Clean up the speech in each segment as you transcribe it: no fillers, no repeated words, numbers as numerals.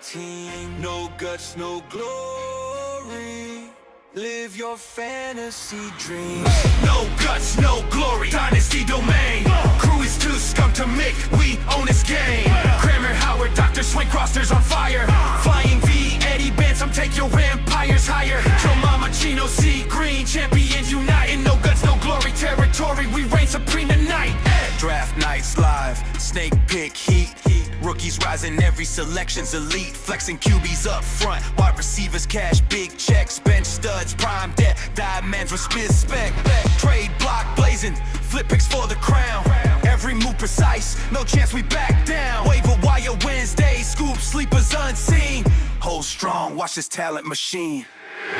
team. No guts, no glory. Live your fantasy dreams. No guts, no glory. Dynasty domain. Crew is too skunk to make. We own this game. Kramer, Howard, Dr. Swank, rosters on fire. Flying V, Eddie Bantam, take your empires higher. Joe Mama, Chino, C, Green, champions uniting. No guts, no glory, territory. We reign supreme tonight. Draft nights live, snake pick heat. Rookies rising, every selection's elite. Flexing QBs up front, wide receivers cash, big checks. Bench studs, prime debt, diamonds with spec. Trade block blazing, flip picks for the crown. Every move precise, no chance we back down. Waiver wire Wednesday, scoop sleepers unseen. Hold strong, watch this talent machine.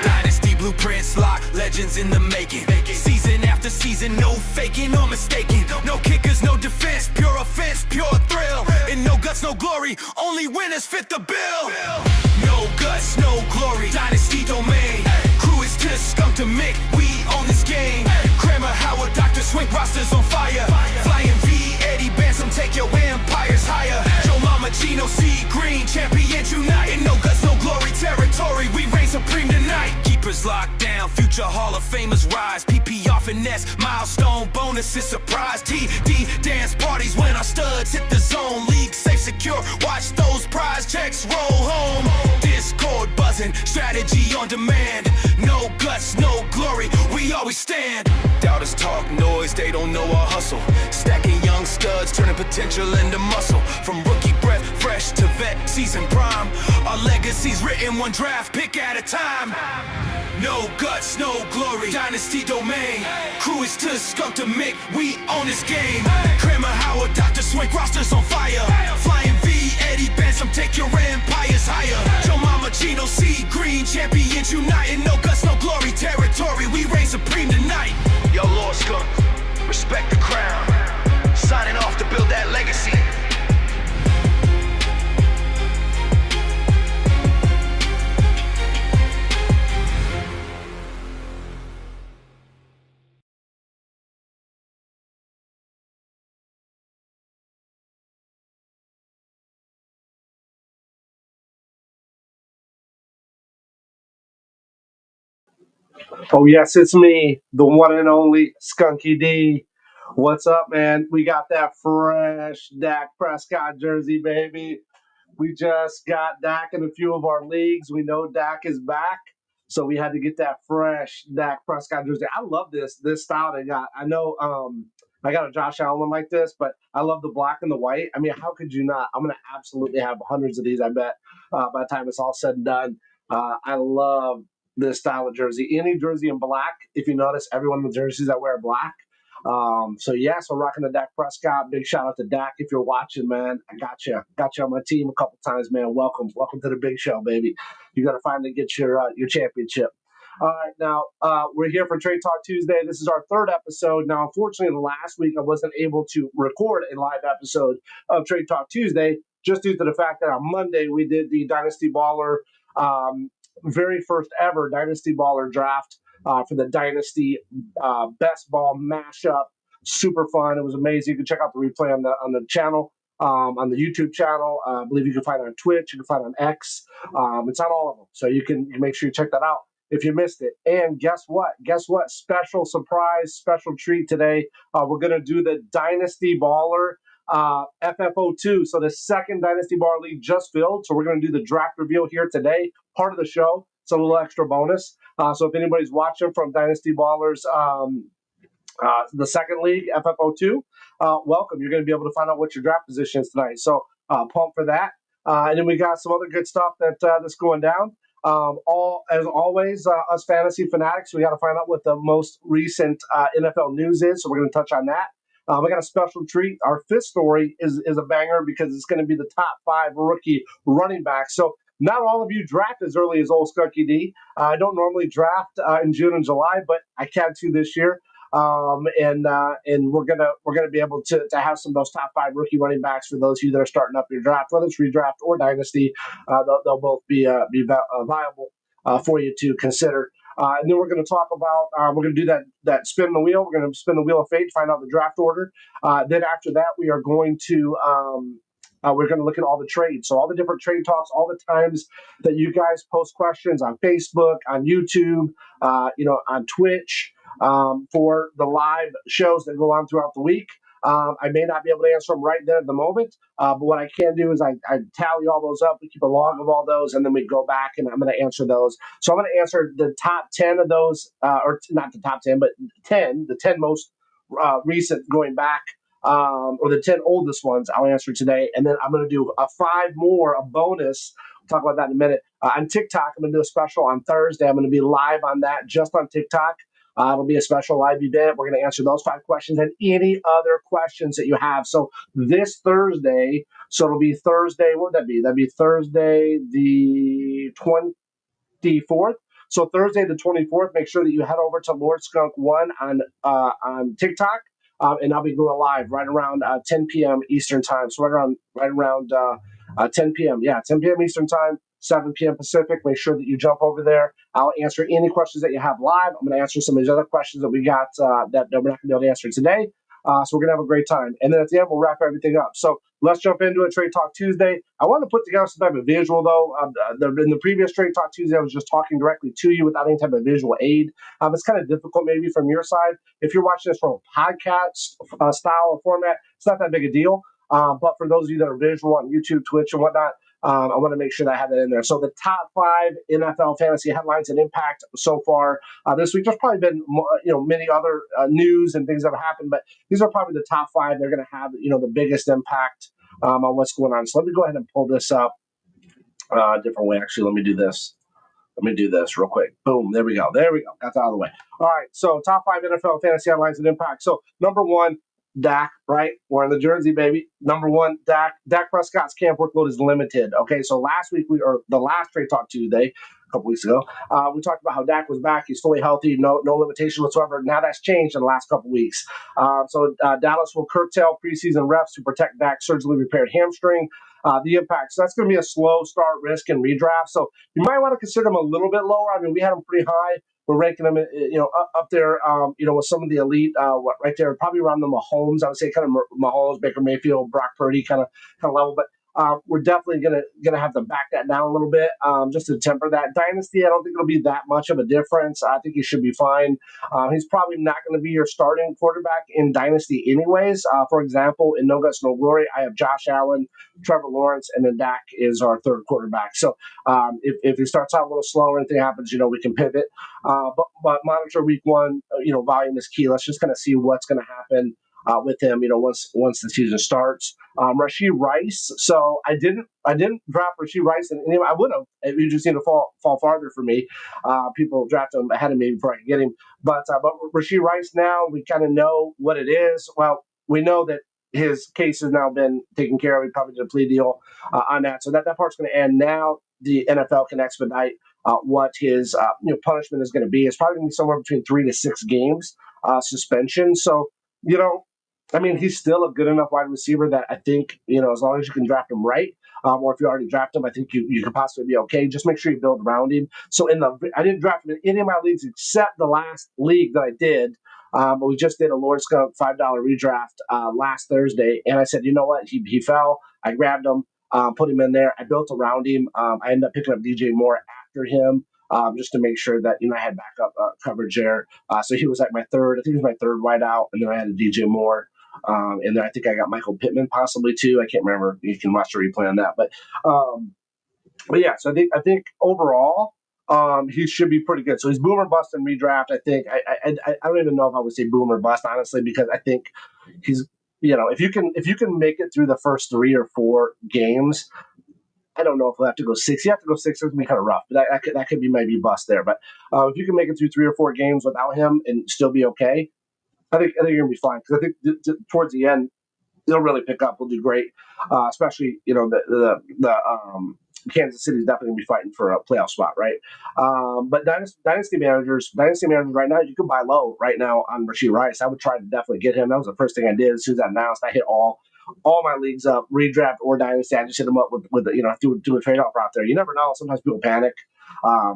Dynasty blueprints lock, legends in the making. Season after season, no faking or mistaking. No kickers, no defense, pure offense, pure thrill. And no guts, no glory, only winners fit the bill. No guts, no glory, dynasty domain. Crew is too skunk to make, we own this game. Kramer, Howard, Dr. Swink, rosters on fire. Flying V, Eddie Bantam, take your empires higher. Joe Mama, Chino, C, Green, champions united. No guts, no glory, territory, we reign supreme tonight. Keepers locked down, future Hall of Famers rise. PPR finesse, milestone bonuses, surprise. TD dance parties when our studs hit the zone. League safe, secure, watch those prize checks roll home. Discord buzzing, strategy on demand. No guts, no glory, we always stand. Doubters talk noise, they don't know our hustle. Stacking young studs, turning potential into muscle. From rookie breath, fresh to vet, season prime. Our legacy's written one draft pick at a time. No guts, no glory, dynasty domain. Crew is too skunk to make, we own this game. Kramer, Howard, Dr. Swink, rosters on fire. Flying V, Eddie Bantam, take your empires higher. Joe Mama, Chino, C, Green, champions united. No guts, no glory, territory, we reign supreme tonight. Yo, LordSkunk, respect the crown. Signing off to build that legacy. Oh, yes, it's me, the one and only Skunky D. What's up, man? We got that fresh Dak Prescott jersey, baby. We just got Dak in a few of our leagues. We know Dak is back, so we had to get that fresh Dak Prescott jersey. I love this style they got. I know I got a Josh Allen one like this, but I love the black and the white. I mean, how could you not? I'm going to absolutely have hundreds of these, I bet, by the time it's all said and done. I love this style of jersey. Any jersey in black, if you notice, every one of the jerseys I wear are black. So rocking the Dak Prescott. Big shout out to Dak if you're watching, man. I got you on my team a couple times, man. Welcome to the big show, baby. You got to finally get your championship. All right, now we're here for Trade Talk Tuesday. This is our third episode. Now, unfortunately, last week I wasn't able to record a live episode of Trade Talk Tuesday just due to the fact that on Monday we did the Dynasty Baller very first ever Dynasty Baller draft for the Dynasty Best-Ball mashup. Super fun. It was amazing. You can check out the replay on the channel, on the YouTube channel. I believe you can find it on Twitch. You can find it on X. It's on all of them. So you can make sure you check that out if you missed it. And guess what? Special surprise, special treat today. We're going to do the Dynasty Baller FF02. So the second Dynasty Baller League just filled. So we're going to do the draft reveal here today. Part of the show. It's a little extra bonus. So if anybody's watching from Dynasty Ballers, the second league, FF02, welcome. You're going to be able to find out what your draft position is tonight. So pumped for that. And then we got some other good stuff that's going down. As always, us fantasy fanatics, we got to find out what the most recent NFL news is. So we're going to touch on that. We got a special treat. Our fifth story is a banger because it's going to be the top 5 rookie running backs. So not all of you draft as early as old Skunky D. I don't normally draft in June and July, but I can too this year. And we're gonna be able to have some of those top 5 rookie running backs for those of you that are starting up your draft, whether it's redraft or dynasty. They'll both be viable for you to consider. And then we're going to talk about, we're going to do that spin the wheel. We're going to spin the wheel of fate to find out the draft order. Then after that, we are going to we're going to look at all the trades. So all the different trade talks, all the times that you guys post questions on Facebook, on YouTube, on Twitch, for the live shows that go on throughout the week. I may not be able to answer them right there at the moment, but what I can do is I tally all those up. We keep a log of all those, and then we go back, and I'm going to answer those. So I'm going to answer the top 10 of those, or not the top 10, but the 10 most recent going back, or the 10 oldest ones I'll answer today. And then I'm going to do a 5 more, a bonus. We'll talk about that in a minute. On TikTok, I'm going to do a special on Thursday. I'm going to be live on that just on TikTok. It'll be a special live event. We're going to answer those 5 questions and any other questions that you have. So this Thursday, so it'll be Thursday, what would that be? That'd be Thursday the 24th. So Thursday the 24th, make sure that you head over to LordSkunk1 on TikTok. And I'll be going live right around 10 p.m. Eastern time. So right around 10 p.m. Yeah, 10 p.m. Eastern time, 7 p.m. Pacific. Make sure that you jump over there. I'll answer any questions that you have live. I'm going to answer some of these other questions that we got that we're not going to be able to answer today. So we're going to have a great time. And then at the end, we'll wrap everything up. So let's jump into it. Trade Talk Tuesday. I want to put together some type of visual, though. In the previous Trade Talk Tuesday, I was just talking directly to you without any type of visual aid. It's kind of difficult maybe from your side. If you're watching this from a podcast style or format, it's not that big a deal. But for those of you that are visual on YouTube, Twitch, and whatnot, I want to make sure that I have that in there. So the top 5 NFL fantasy headlines and impact so far this week. There's probably been many other news and things that have happened, but these are probably the top 5. They're going to have the biggest impact on what's going on. So let me go ahead and pull this up a different way. Actually, let me do this. Let me do this real quick. Boom. There we go. Got that out of the way. All right. So top 5 NFL fantasy headlines and impact. So number 1, Dak, right? We're in the jersey, baby. Number 1, Dak. Dak Prescott's camp workload is limited. Okay, so the last Trade Talk Tuesday, a couple weeks ago, we talked about how Dak was back. He's fully healthy, no limitation whatsoever. Now that's changed in the last couple weeks. So Dallas will curtail preseason reps to protect Dak's surgically repaired hamstring. The impact. So that's going to be a slow start risk in redraft. So you might want to consider him a little bit lower. I mean, we had him pretty high. We're ranking them, up there, with some of the elite, right there, probably around the Mahomes. I would say kind of Mahomes, Baker Mayfield, Brock Purdy kind of level. But we're definitely gonna have to back that down a little bit, just to temper that. Dynasty, I don't think it'll be that much of a difference. I think he should be fine. He's probably not going to be your starting quarterback in Dynasty anyways. For example, in No Guts, No Glory, I have Josh Allen, Trevor Lawrence, and then Dak is our third quarterback. So if he starts out a little slow or anything happens, we can pivot. But monitor week 1, volume is key. Let's just kind of see what's going to happen with him, once the season starts. Rashee Rice. So I didn't draft Rashee Rice, and I would have. He just need to fall farther for me. People draft him ahead of me before I could get him. But Rashee Rice, now we kind of know what it is. Well, we know that his case has now been taken care of. He probably did a plea deal on that, so that part's going to end now. The NFL can expedite what his punishment is going to be. It's probably going to be somewhere between 3 to 6 games suspension. So he's still a good enough wide receiver that I think as long as you can draft him right, or if you already draft him, I think you could possibly be okay. Just make sure you build around him. So I didn't draft him in any of my leagues except the last league that I did. But we just did a LordSkunk $5 redraft last Thursday, and I said, you know what? He fell. I grabbed him. Put him in there. I built around him. I ended up picking up DJ Moore after him, just to make sure that I had backup coverage there. So he was like my third. I think he was my third wideout, and then I had a DJ Moore, and then I think I got Michael Pittman possibly too. I can't remember. You can watch the replay on that, but yeah. So I think overall, he should be pretty good. So he's boom or bust in redraft. I think I don't even know if I would say boom or bust honestly, because I think he's. If you can make it through the first 3 or 4 games, I don't know if we'll have to go 6. You have to go 6. It's going to be kind of rough, but that could be maybe bust there. But if you can make it through 3 or 4 games without him and still be okay, I think you're going to be fine. Because I think towards the end, he'll really pick up. He'll do great, especially the Kansas City is definitely going to be fighting for a playoff spot, right? But dynasty managers right now, you can buy low right now on Rashee Rice. I would try to definitely get him. That was the first thing I did as soon as I announced. I hit all my leagues up, redraft or dynasty. I just hit them up with do a trade offer out there. You never know. Sometimes people panic.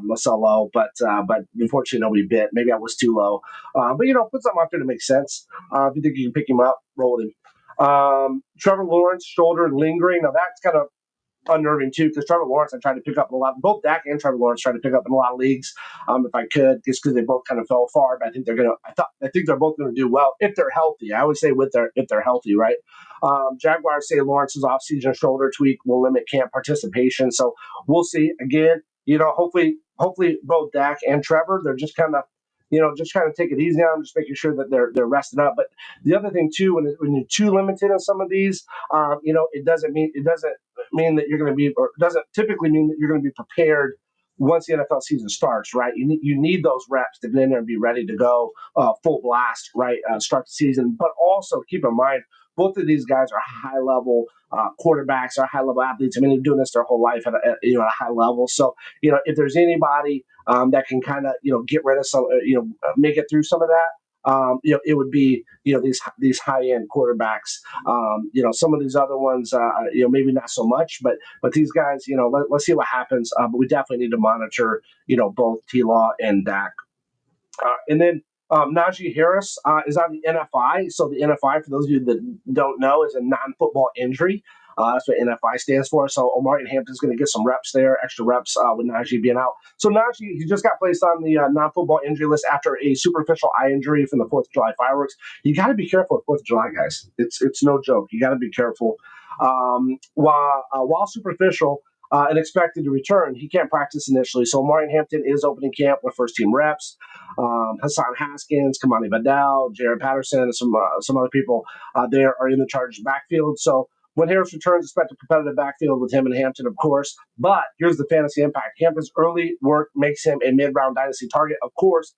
Let's sell low, but unfortunately nobody bid. Maybe I was too low. But put something out there to make sense. If you think you can pick him up, roll with him. Trevor Lawrence, shoulder lingering. Now that's kind of unnerving too, because Trevor Lawrence I tried to pick up in a lot. Both Dak and Trevor Lawrence tried to pick up in a lot of leagues, if I could, just because they both kind of fell far. But I think they're gonna. I think they're both gonna do well if they're healthy. I always say if they're healthy, right? Jaguars say Lawrence's offseason shoulder tweak will limit camp participation, so we'll see. Again, hopefully both Dak and Trevor, they're just kind of. Just kind of take it easy on them, just making sure that they're rested up. But the other thing too, when you're too limited on some of these, it doesn't mean that you're going to be, or doesn't typically mean that you're going to be prepared once the NFL season starts, right? You need those reps to get in there and be ready to go full blast, right? Start the season. But also keep in mind, both of these guys are high level quarterbacks, are high level athletes. I mean, they're doing this their whole life at a high level. So, if there's anybody that can kind of, get rid of some, make it through some of that, it would be these high end quarterbacks. Some of these other ones, maybe not so much, but these guys, let's see what happens. But we definitely need to monitor, both T Law and Dak. And then Najee Harris is on the NFI. So the NFI, for those of you that don't know, is a non-football injury. That's what NFI stands for. So Omari Hampton's going to get some reps there, extra reps with Najee being out. So Najee, he just got placed on the non-football injury list after a superficial eye injury from the 4th of July fireworks. You got to be careful with 4th of July, guys. It's no joke. You got to be careful. While superficial, and expected to return, he can't practice initially. So Omari Hampton is opening camp with first team reps. Hassan Haskins, Kamani Vidal, Jared Patterson, and some other people there are in the Chargers backfield. So when Harris returns, expect a competitive backfield with him and Hampton, of course. But here's the fantasy impact. Hampton's early work makes him a mid-round dynasty target. Of course,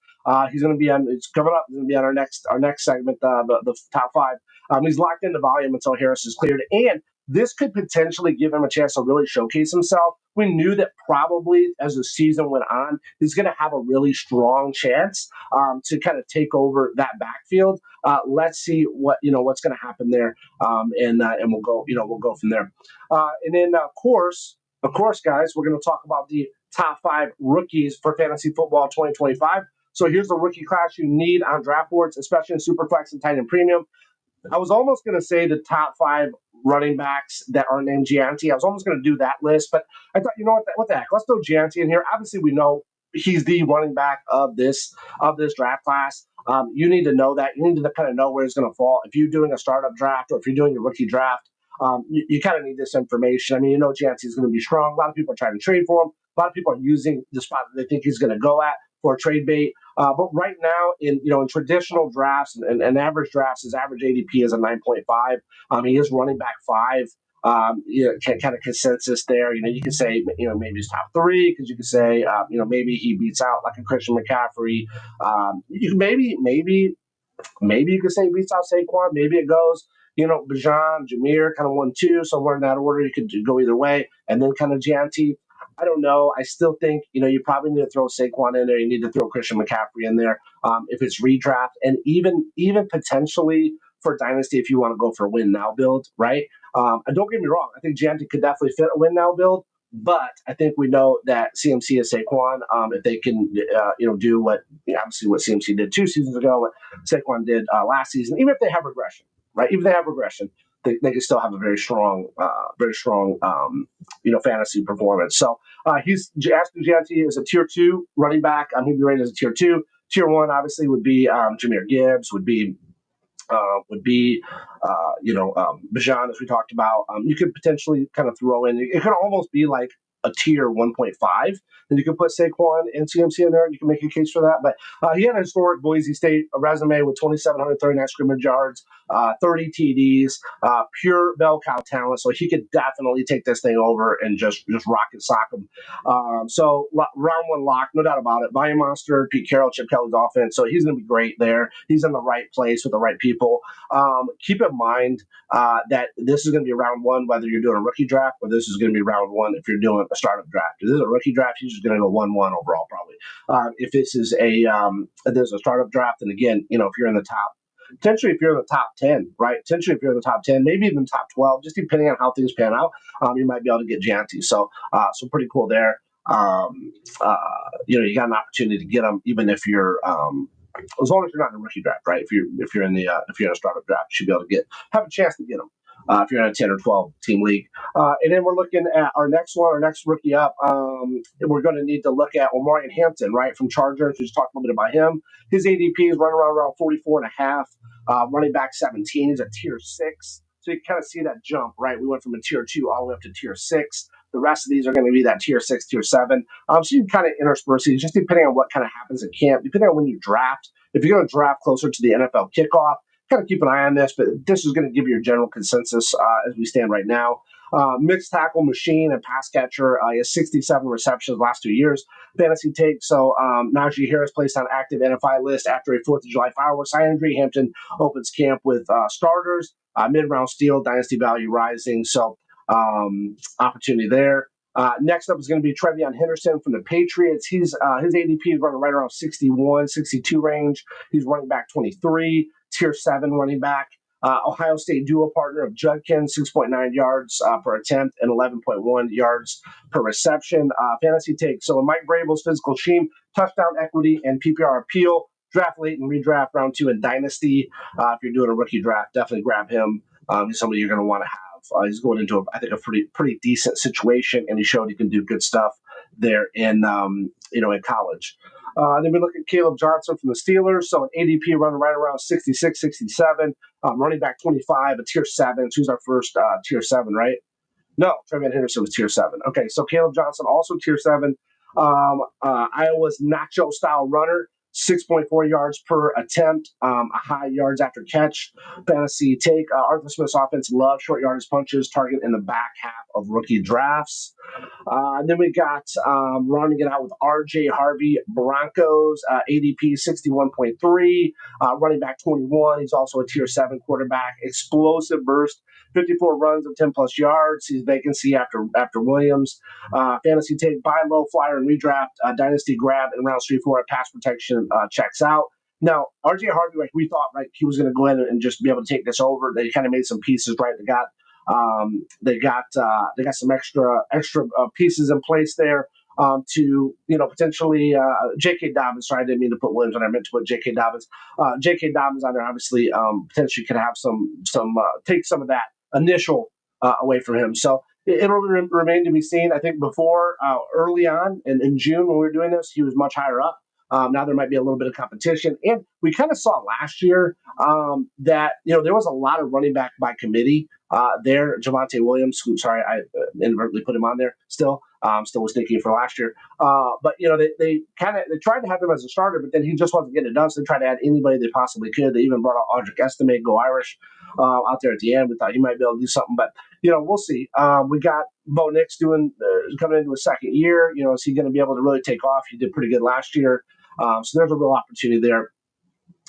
he's going to be on. It's coming up. He's going to be on our next segment, the top 5. He's locked into volume until Harris is cleared, and this could potentially give him a chance to really showcase himself. We knew that probably as the season went on, he's going to have a really strong chance to kind of take over that backfield. Let's see what's going to happen there, and we'll go from there. And then of course, guys, we're going to talk about the top 5 rookies for fantasy football 2025. So here's the rookie class you need on draft boards, especially in Superflex and Tight End Premium. I was almost going to say the top 5 running backs that are named Gianti. I was almost going to do that list, but I thought, what the heck? Let's throw Gianti in here. Obviously, we know he's the running back of this draft class. You need to know that. You need to kind of know where he's going to fall. If you're doing a startup draft or if you're doing a rookie draft, you kind of need this information. I mean, Gianti is going to be strong. A lot of people are trying to trade for him. A lot of people are using the spot that they think he's going to go at for a trade bait. But right now, in traditional drafts and average drafts, his average ADP is a 9.5. He is running back 5. Kind of consensus there. You could say maybe he's top 3 because you could say maybe he beats out like a Christian McCaffrey. Maybe you could say he beats out Saquon. Maybe it goes Bijan, Jameer, kind of 1-2, somewhere in that order. You could go either way, and then kind of Gianti. I don't know. I still think, you probably need to throw Saquon in there. You need to throw Christian McCaffrey in there if it's redraft, and even potentially for Dynasty if you want to go for a win now build, right? And don't get me wrong. I think Gianti could definitely fit a win now build, but I think we know that CMC is Saquon. If they can, do obviously what CMC did 2 seasons ago, what Saquon did last season, even if they have regression, right? Even if they have regression, they can still have a very strong, fantasy performance. So Aston Gianti is a tier 2 running back. He'd be rated as a tier 2. Tier 1 obviously would be Jahmyr Gibbs, would be Bijan, as we talked about. You could potentially kind of throw in. It could almost be like a tier 1.5. Then you can put Saquon and CMC in there. You can make a case for that. But he had a historic Boise State resume with 2,739 scrimmage yards, 30 TDs, pure bell cow talent. So he could definitely take this thing over and just rock and sock them. So round 1 lock, no doubt about it. Volume monster, Pete Carroll, Chip Kelly's offense. So he's going to be great there. He's in the right place with the right people. Keep in mind that this is going to be round 1, whether you're doing a rookie draft or this is going to be round 1 if you're doing a startup draft. If this is a rookie draft, he's just going to go 1-1 overall probably. If this is there's a startup draft, and again, if you're in the top, potentially if you're in the top 10, right? Potentially if you're in the top 10, maybe even top 12, just depending on how things pan out, you might be able to get Gianti. So pretty cool there. You got an opportunity to get them even if you're as long as you're not in a rookie draft, right? If you're in a startup draft, you should be able to have a chance to get them. If you're in a 10 or 12 team league. And then we're looking at our next rookie up. We're going to need to look at Omarion Hampton, right, from Chargers. We just talked a little bit about him. His ADP is running around 44.5. Running back 17. He's a tier 6. So you kind of see that jump, right? We went from a tier 2 all the way up to tier 6. The rest of these are going to be that tier 6, tier 7. So you can kind of intersperse these just depending on what kind of happens in camp, depending on when you draft. If you're going to draft closer to the NFL kickoff, kind of keep an eye on this, but this is going to give you a general consensus as we stand right now. Mixed tackle machine and pass catcher. He has 67 receptions last 2 years. Fantasy take. So Najee Harris placed on active NFI list after a 4th of July fireworks eye injury. Hampton opens camp with starters. Mid-round steal, dynasty value rising. So opportunity there. Next up is going to be Trevion Henderson from the Patriots. His ADP is running right around 61, 62 range. He's running back 23, tier 7 running back. Ohio State dual partner of Judkins, 6.9 yards per attempt and 11.1 yards per reception. Fantasy take. So in Mike Vrabel's physical scheme, touchdown equity and PPR appeal. Draft late and redraft round 2 in Dynasty. If you're doing a rookie draft, definitely grab him. He's somebody you're going to want to have. He's going into, I think, a pretty decent situation, and he showed he can do good stuff there in college. Then we look at Caleb Johnson from the Steelers. So an ADP running right around 66, 67. Running back 25, a tier 7. So he's our first tier 7, right? No, Trevion Henderson was tier 7. Okay, so Caleb Johnson also tier 7. Iowa's nacho-style runner. 6.4 yards per attempt, a high yards after catch. Fantasy take. Arthur Smith's offense loves short yardage punches, target in the back half of rookie drafts. Then we got rounding it out with R.J. Harvey, Broncos, ADP 61.3, running back 21. He's also a tier 7 quarterback. Explosive burst, 54 runs of 10-plus yards. He's vacancy after Williams. Fantasy take, buy low, flyer, and redraft. Dynasty grab in rounds 3-4 at pass protection checks out. Now, R.J. Harvey, like we thought, right, he was going to go in and just be able to take this over. They kind of made some pieces, right? They got some extra pieces in place there to potentially J.K. Dobbins. Sorry, I didn't mean to put Williams on there. I meant to put J.K. Dobbins. J.K. Dobbins on there obviously potentially could have some take some of that initial away from him. So it'll remain to be seen. I think before early on in June when we were doing this, he was much higher up. Now there might be a little bit of competition. And we kind of saw last year that, there was a lot of running back by committee there. Javonte Williams, who, sorry, I inadvertently put him on there still. Still was thinking for last year. But, they tried to have him as a starter, but then he just wasn't getting it done. So they tried to add anybody they possibly could. They even brought out Audric Estimate, Go Irish, out there at the end. We thought he might be able to do something. But, we'll see. We got Bo Nix coming into his second year. Is he going to be able to really take off? He did pretty good last year. So there's a real opportunity there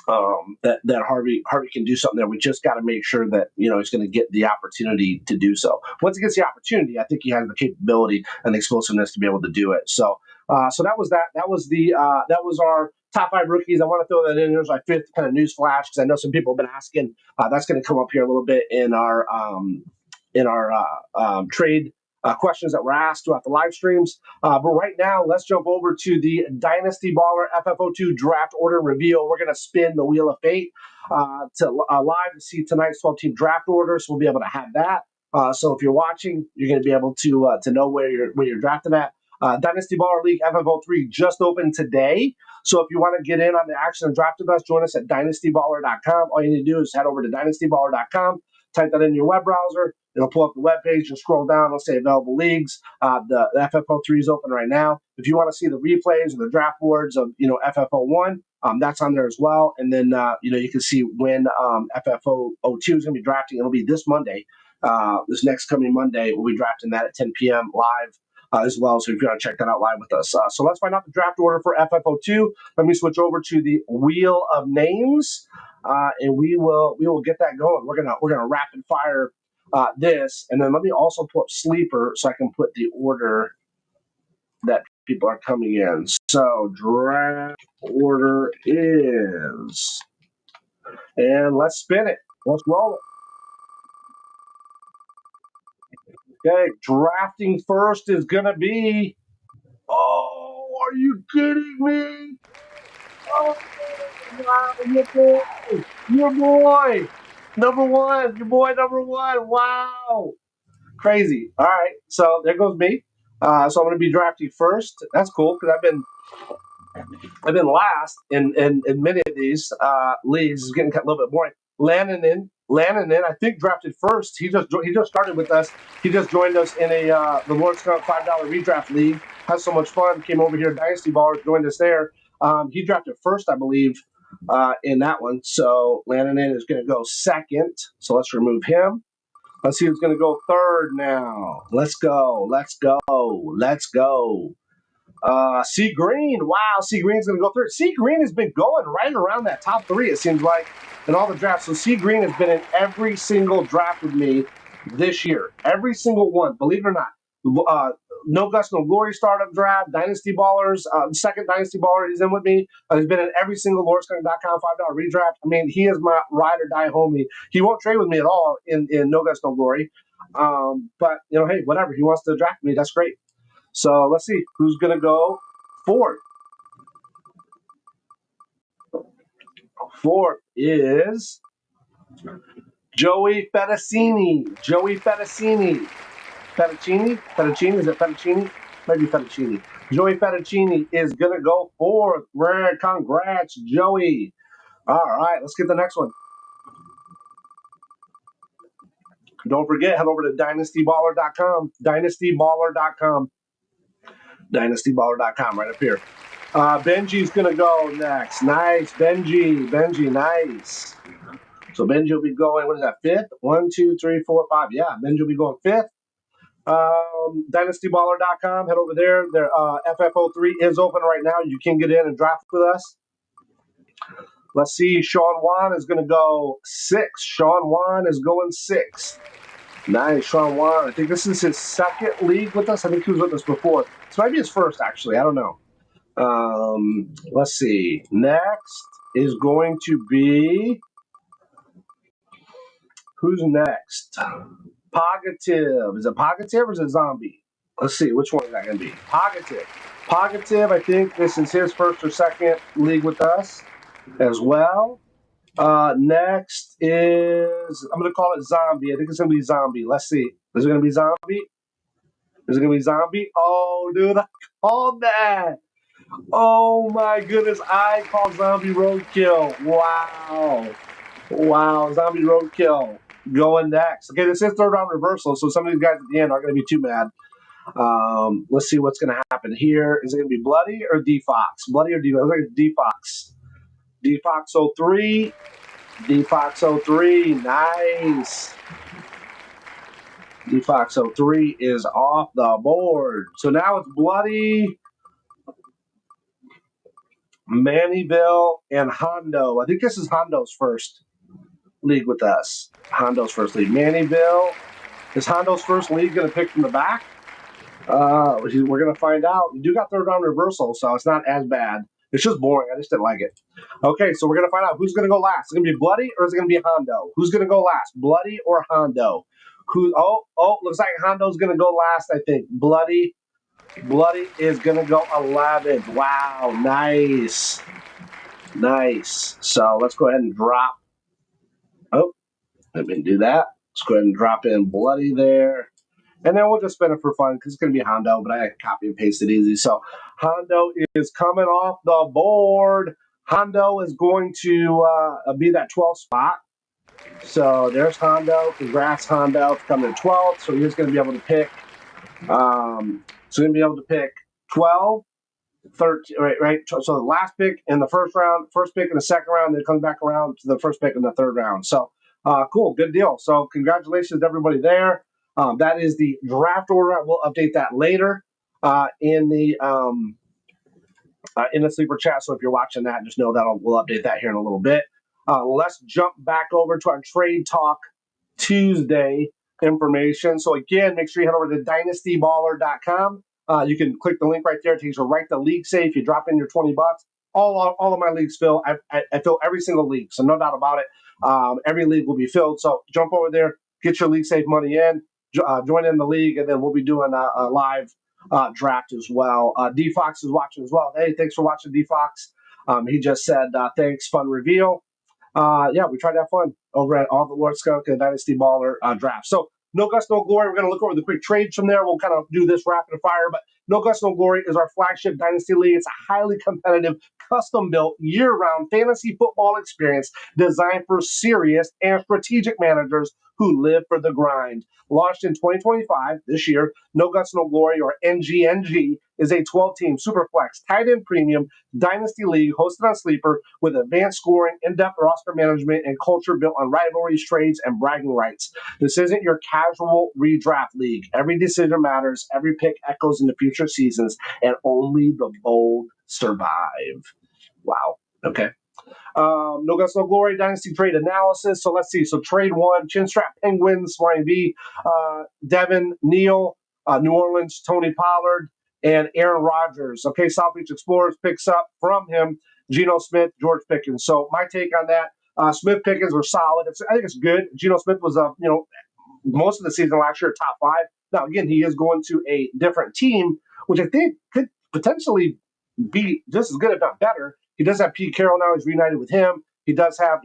that Harvey can do something there. We just got to make sure that he's going to get the opportunity to do so. Once he gets the opportunity, I think he has the capability and the explosiveness to be able to do it. So that was that. That was our top 5 rookies. I want to throw that in. There's my 5th kind of news flash because I know some people have been asking. That's going to come up here a little bit in our trade questions that were asked throughout the live streams. But right now, let's jump over to the Dynasty Baller FF02 draft order reveal. We're going to spin the Wheel of Fate to live to see tonight's 12-team draft order. So we'll be able to have that. So if you're watching, you're going to be able to know where you're drafting at. Dynasty Baller League FF03 just opened today. So if you want to get in on the action and draft with us, join us at dynastyballer.com. All you need to do is head over to dynastyballer.com, type that in your web browser. It'll pull up the web page and scroll down. It'll say available leagues. The FF03 is open right now. If you want to see the replays or the draft boards of FF01, that's on there as well. And then you can see when FF02 is going to be drafting. It'll be this Monday. This next coming Monday, we'll be drafting that at 10 p.m. live. As well, so if you want to check that out live with us. So let's find out the draft order for FF02. Let me switch over to the Wheel of Names, and we will get that going. We're gonna rapid fire this, and then let me also pull up Sleeper so I can put the order that people are coming in. So draft order is, and let's spin it. Let's roll it. Okay, drafting first is going to be, oh, are you kidding me? Oh, Wow, your boy, number one, your boy number one. Wow, crazy. All right, so there goes me. So I'm going to be drafting first. That's cool because I've been last in many of these leagues. It's getting a little bit boring. Landon, I think drafted first. He just started with us. He just joined us in the LordSkunk $5 redraft league. Has so much fun. Came over here, Dynasty Ballers, joined us there. He drafted first, I believe, in that one. So Landon is going to go second. So let's remove him. Let's see who's going to go third now. Let's go. C Green. Wow, C Green's going to go third. C Green has been going right around that top three, it seems like, in all the drafts. So C Green has been in every single draft with me this year. Every single one, believe it or not. No Guts, No Glory startup draft, Dynasty Ballers, second Dynasty Baller he's in with me. He's been in every single LordSkunk.com $5 redraft. I mean, he is my ride or die homie. He won't trade with me at all in No Guts, No Glory. But, hey, whatever. He wants to draft me. That's great. So let's see who's going to go fourth. Fourth is Joey Fettuccini. Fettuccini? Is it Fettuccini? Maybe Fettuccini. Joey Fettuccini is going to go fourth. Congrats, Joey. All right, let's get the next one. Don't forget, head over to dynastyballer.com. Dynastyballer.com right up here. Benji's going to go next. Nice, Benji, nice. So Benji will be going, what is that, fifth? 1, 2, 3, 4, 5. Yeah, Benji will be going fifth. Dynastyballer.com, head over there. Their FF03 is open right now. You can get in and draft with us. Let's see, Sean Wan is going to go six. Sean Wan is going six. Nice, Sean Wan. I think this is his second league with us. I think he was with us before. This might be his first, actually. I don't know. Let's see. Next is going to be... Who's next? Pogative. Is it Pogative or is it Zombie? Let's see. Which one is that going to be? Pogative, I think this is his first or second league with us as well. Next is, I'm going to call it Zombie. I think it's going to be Zombie. Let's see. Is it going to be Zombie? Oh, dude, I called that. Oh, my goodness. I called Zombie Roadkill. Wow. Zombie Roadkill going next. Okay, this is third round reversal, so some of these guys at the end aren't going to be too mad. Let's see what's going to happen here. Is it going to be Bloody or D-Fox? Bloody or D-Fox? I think it's D-Fox. D-Fox 03. Nice. D-Fox 03 is off the board. So now it's Bloody, Mannyville, and Hondo. I think this is Hondo's first league with us. Hondo's first league. Mannyville. Is Hondo's first league going to pick from the back? We're going to find out. You do got third round reversal, so it's not as bad. It's just boring. I just didn't like it. Okay, so we're going to find out who's going to go last. Is it going to be Bloody or is it going to be Hondo? Who's going to go last? Bloody or Hondo? Looks like Hondo's going to go last, I think. Bloody is going to go 11th. Wow, nice. So let's go ahead and drop. Oh, let me do that. Let's go ahead and drop in Bloody there. And then we'll just spin it for fun because it's going to be Hondo, but I copy and paste it easy. So Hondo is coming off the board. Hondo is going to be that 12th spot. So there's Hondo. Congrats, Hondo, for coming to 12th. So he's going to be able to pick. So he's going to be able to pick 12, 13, right? So the last pick in the first round, first pick in the second round, then it comes back around to the first pick in the third round. So cool, good deal. So congratulations to everybody there. That is the draft order. We'll update that later in the sleeper chat. So if you're watching that, just know that we'll update that here in a little bit. Let's jump back over to our Trade Talk Tuesday information. So again, make sure you head over to dynastyballer.com. You can click the link right there. It takes you right to League Safe. You drop in your $20. All of my leagues fill. I fill every single league, so no doubt about it. Every league will be filled. So jump over there, get your League Safe money in. Join in the league, and then we'll be doing a live draft as well. D-Fox is watching as well. Hey, thanks for watching, D-Fox. He just said, thanks, fun reveal. Yeah, we tried to have fun over at all the LordSkunk and Dynasty Baller draft. So no guts, no glory. We're going to look over the quick trades from there. We'll kind of do this rapid fire, but no guts, no glory is our flagship Dynasty League. It's a highly competitive, custom-built, year-round fantasy football experience designed for serious and strategic managers who live for the grind. Launched in 2025, this year, No Guts, No Glory, or NGNG, is a 12-team Superflex tight end premium Dynasty League hosted on Sleeper with advanced scoring, in-depth roster management, and culture built on rivalries, trades, and bragging rights. This isn't your casual redraft league. Every decision matters, every pick echoes into future seasons, and only the bold survive. Wow. Okay. No Guts, No Glory, Dynasty Trade Analysis. So let's see. So trade one, Chinstrap Penguins, Flying V, Devin Neal, New Orleans, Tony Pollard, and Aaron Rodgers. Okay, South Beach Explorers picks up from him Geno Smith, George Pickens. So my take on that, Smith Pickens were solid. I think it's good. Geno Smith was, most of the season last year, top 5. Now, again, he is going to a different team, which I think could potentially be just as good, if not better. He does have Pete Carroll now. He's reunited with him. He does have,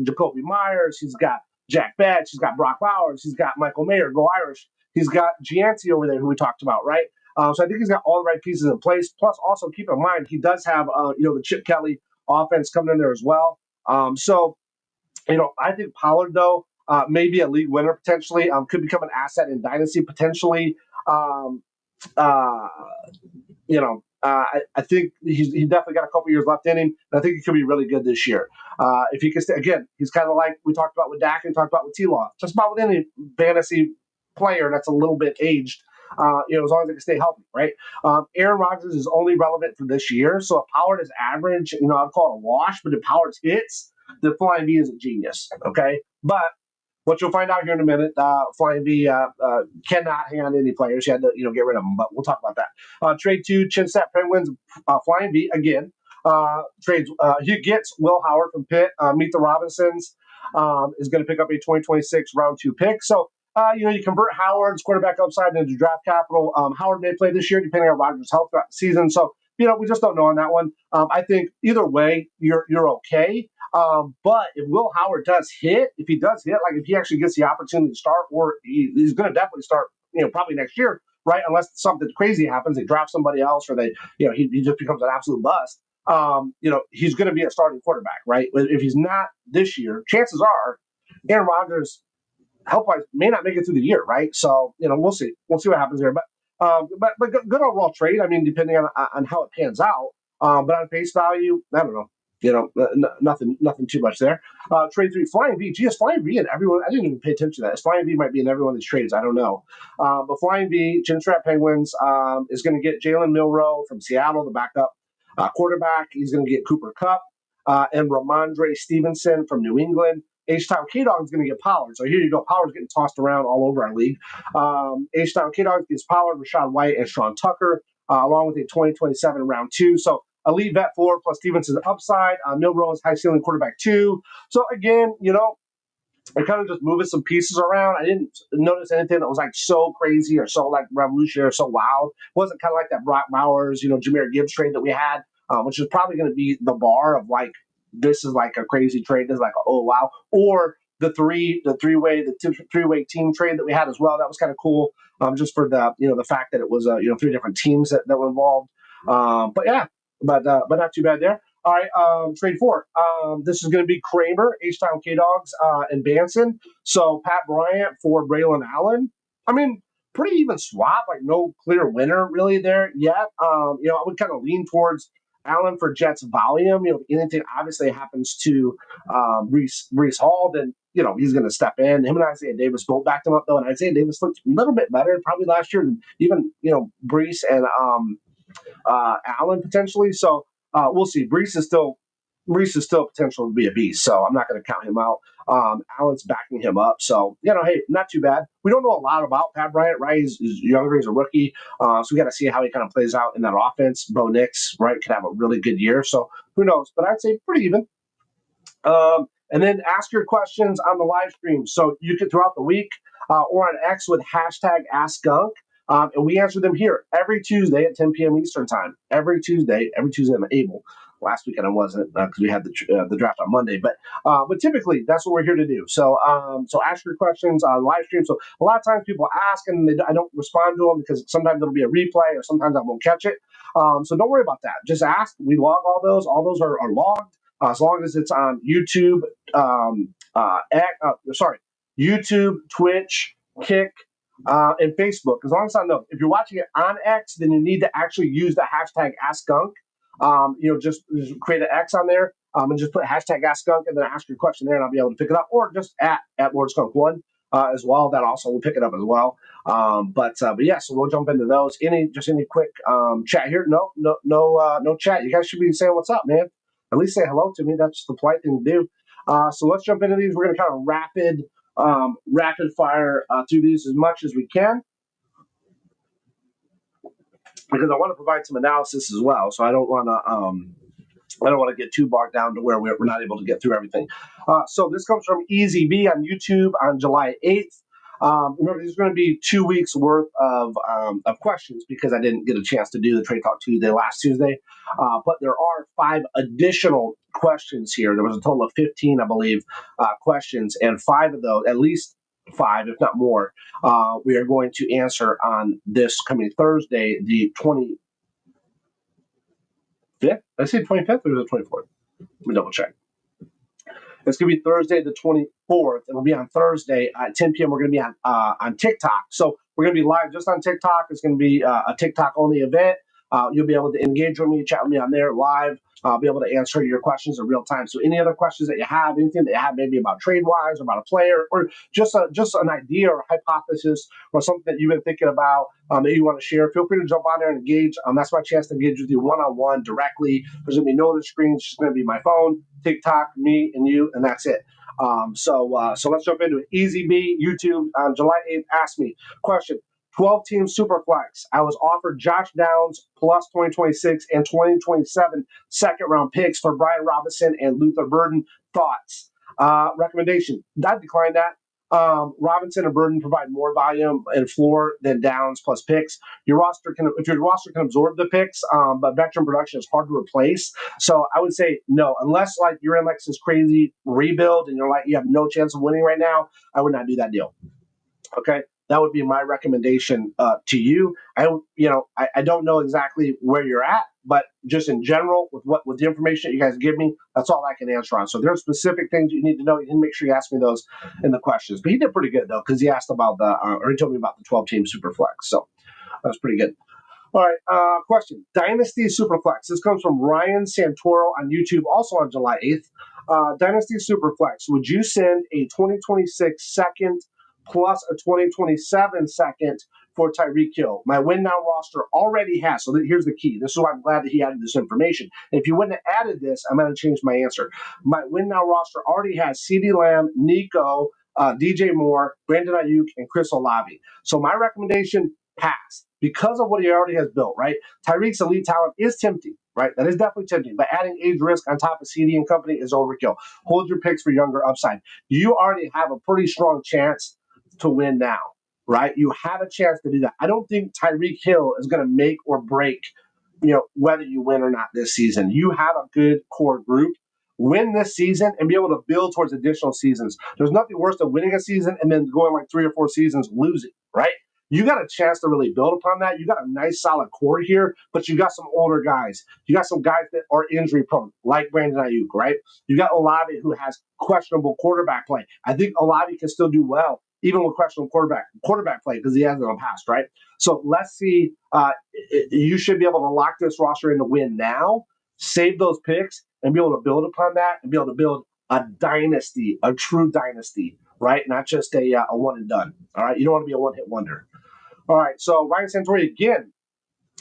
Jacoby Myers. He's got Jack Betts. He's got Brock Bowers. He's got Michael Mayer, go Irish. He's got Gianti over there, who we talked about, right? So I think he's got all the right pieces in place. Plus, also keep in mind, he does have, the Chip Kelly offense coming in there as well. I think Pollard, though, maybe a league winner potentially, could become an asset in Dynasty potentially. I think he definitely got a couple years left in him. And I think he could be really good this year. If he can stay, again, he's kind of like we talked about with Dak and talked about with T-Law. Just about with any fantasy player that's a little bit aged, as long as they can stay healthy, right? Aaron Rodgers is only relevant for this year. So if Pollard is average, I'd call it a wash. But if Pollard hits, the Flying V is a genius, okay? But what you'll find out here in a minute, Flying V cannot hang on to any players. He had to, get rid of them, but we'll talk about that. Trade 2, Chinstrap Penguins, Flying V again. Trades, he gets Will Howard from Pitt. Meet the Robinsons is going to pick up a 2026 round 2 pick. So, you convert Howard's quarterback upside into draft capital. Howard may play this year, depending on Rodgers' health throughout the season. So, we just don't know on that one. I think either way, you're okay. But if Will Howard does hit, like if he actually gets the opportunity to start, or he's going to definitely start, probably next year, right? Unless something crazy happens, they draft somebody else, or he just becomes an absolute bust. He's going to be a starting quarterback, right? If he's not this year, chances are Aaron Rodgers, health-wise, may not make it through the year, right? So, we'll see. We'll see what happens there. But good overall trade. I mean, depending on how it pans out. But on face value, I don't know. Nothing too much there. Trade 3, Flying V. Geez, Flying V and everyone. I didn't even pay attention to that. Flying V might be in every one of these trades. I don't know. But Flying V, Chinstrap Penguins is going to get Jalen Milroe from Seattle, the backup quarterback. He's going to get Cooper Kupp and Ramondre Stevenson from New England. H-Town K-Dog is going to get Pollard. So here you go. Pollard's getting tossed around all over our league. H-Town K-Dog gets Pollard, Rashad White, and Sean Tucker, along with a 2027 round 2. So elite vet 4 plus Stevenson's upside. Milroe is high ceiling quarterback 2. So again, they're kind of just moving some pieces around. I didn't notice anything that was like so crazy or so like revolutionary or so wild. It wasn't kind of like that Brock Bowers, Jahmyr Gibbs trade that we had, which is probably going to be the bar of like, this is like a crazy trade. This is like, oh wow. Or the three-way team trade that we had as well. That was kind of cool. Just for the fact that it was 3 different teams that were involved. But not too bad there. All right, trade 4. This is going to be Kramer, H-Town K-Dogs, and Banson. So Pat Bryant for Braylon Allen. I mean, pretty even swap, like no clear winner really there yet. I would kind of lean towards Allen for Jets volume. If anything obviously happens to Breece Hall, then he's going to step in. Him and Isaiah Davis both backed him up though, and Isaiah Davis looked a little bit better probably last year than even Breece and Allen potentially. So we'll see. Breece is still potential to be a beast. So I'm not going to count him out. Allen's backing him up. So, hey, not too bad. We don't know a lot about Pat Bryant, right? He's younger. He's a rookie. So we got to see how he kind of plays out in that offense. Bo Nix, right, could have a really good year. So who knows? But I'd say pretty even. And then ask your questions on the live stream. So you can throughout the week or on X with hashtag AskSkunk. And we answer them here every Tuesday at 10 p.m. Eastern time. Every Tuesday I'm able. Last weekend I wasn't because we had the draft on Monday. But typically that's what we're here to do. So ask your questions on live stream. So a lot of times people ask and I don't respond to them because sometimes it'll be a replay or sometimes I won't catch it. So don't worry about that. Just ask. We log all those. All those are logged as long as it's on YouTube. YouTube, Twitch, Kick, and Facebook. As long as I know, if you're watching it on X, then you need to actually use the hashtag AskSkunk. Just create an X on there and just put hashtag AskSkunk and then ask your question there, and I'll be able to pick it up. Or just at LordSkunk1 as well. That also will pick it up as well. But yeah, so we'll jump into those. Any quick chat here? No chat. You guys should be saying what's up, man. At least say hello to me. That's the polite thing to do. So let's jump into these. We're going to kind of rapid fire through these as much as we can because I want to provide some analysis as well. So I don't want to get too bogged down to where we're not able to get through everything. So this comes from Easy B on YouTube on July 8th. Remember, there's going to be 2 weeks worth of questions because I didn't get a chance to do the Trade Talk Tuesday last Tuesday. But there are 5 additional questions here. There was a total of 15, I believe, questions, and 5 of those, at least 5, if not more, we are going to answer on this coming Thursday, the 25th. Did I say 25th or the 24th? Let me double check. It's going to be Thursday the 24th. It'll be on Thursday at 10 p.m. We're going to be on TikTok. So we're going to be live just on TikTok. It's going to be a TikTok-only event. You'll be able to engage with me, chat with me on there live. I'll be able to answer your questions in real time. So any other questions that you have, anything that you have maybe about trade-wise, or about a player, or just an idea or a hypothesis or something that you've been thinking about that you want to share, feel free to jump on there and engage. That's my chance to engage with you one-on-one directly. There's going to be no other screen. It's just going to be my phone, TikTok, me, and you, and that's it. So let's jump into it. Easy B, YouTube, on July 8th, ask me. Question. 12-team Superflex. I was offered Josh Downs plus 2026 and 2027 second-round picks for Brian Robinson and Luther Burden. Thoughts? Recommendation. I declined that. Robinson and Burden provide more volume and floor than Downs plus picks. If your roster can absorb the picks, but veteran production is hard to replace. So I would say no, unless like you're in like this crazy rebuild and you have no chance of winning right now. I would not do that deal. Okay. That would be my recommendation to you. I don't know exactly where you're at, but just in general, with the information that you guys give me, that's all I can answer on. So there are specific things you need to know. You can make sure you ask me those in the questions. But he did pretty good though, because he asked about he told me about the 12-team Superflex. So that's pretty good. All right, question. Dynasty Superflex. This comes from Ryan Santoro on YouTube, also on July 8th. Dynasty Superflex. Would you send a 2026 second plus a 2027 second for Tyreek Hill? My win now roster already has. So here's the key. This is why I'm glad that he added this information. If you wouldn't have added this, I'm going to change my answer. My win now roster already has CeeDee Lamb, Nico, DJ Moore, Brandon Ayuk, and Chris Olave. So my recommendation, pass. Because of what he already has built, right? Tyreek's elite talent is tempting, right? That is definitely tempting. But adding age risk on top of CD and company is overkill. Hold your picks for younger upside. You already have a pretty strong chance to win now, right? You have a chance to do that. I don't think Tyreek Hill is going to make or break, whether you win or not this season. You have a good core group. Win this season and be able to build towards additional seasons. There's nothing worse than winning a season and then going like 3 or 4 seasons losing, right? You got a chance to really build upon that. You got a nice solid core here, but you got some older guys. You got some guys that are injury prone, like Brandon Ayuk, right? You got Olave, who has questionable quarterback play. I think Olave can still do well, even with questionable quarterback play, because he has it in the past, right? So let's see. You should be able to lock this roster in to win now, save those picks, and be able to build upon that and be able to build a dynasty, a true dynasty, right? Not just a one and done. All right. You don't want to be a one hit wonder. All right. So Ryan Santori again.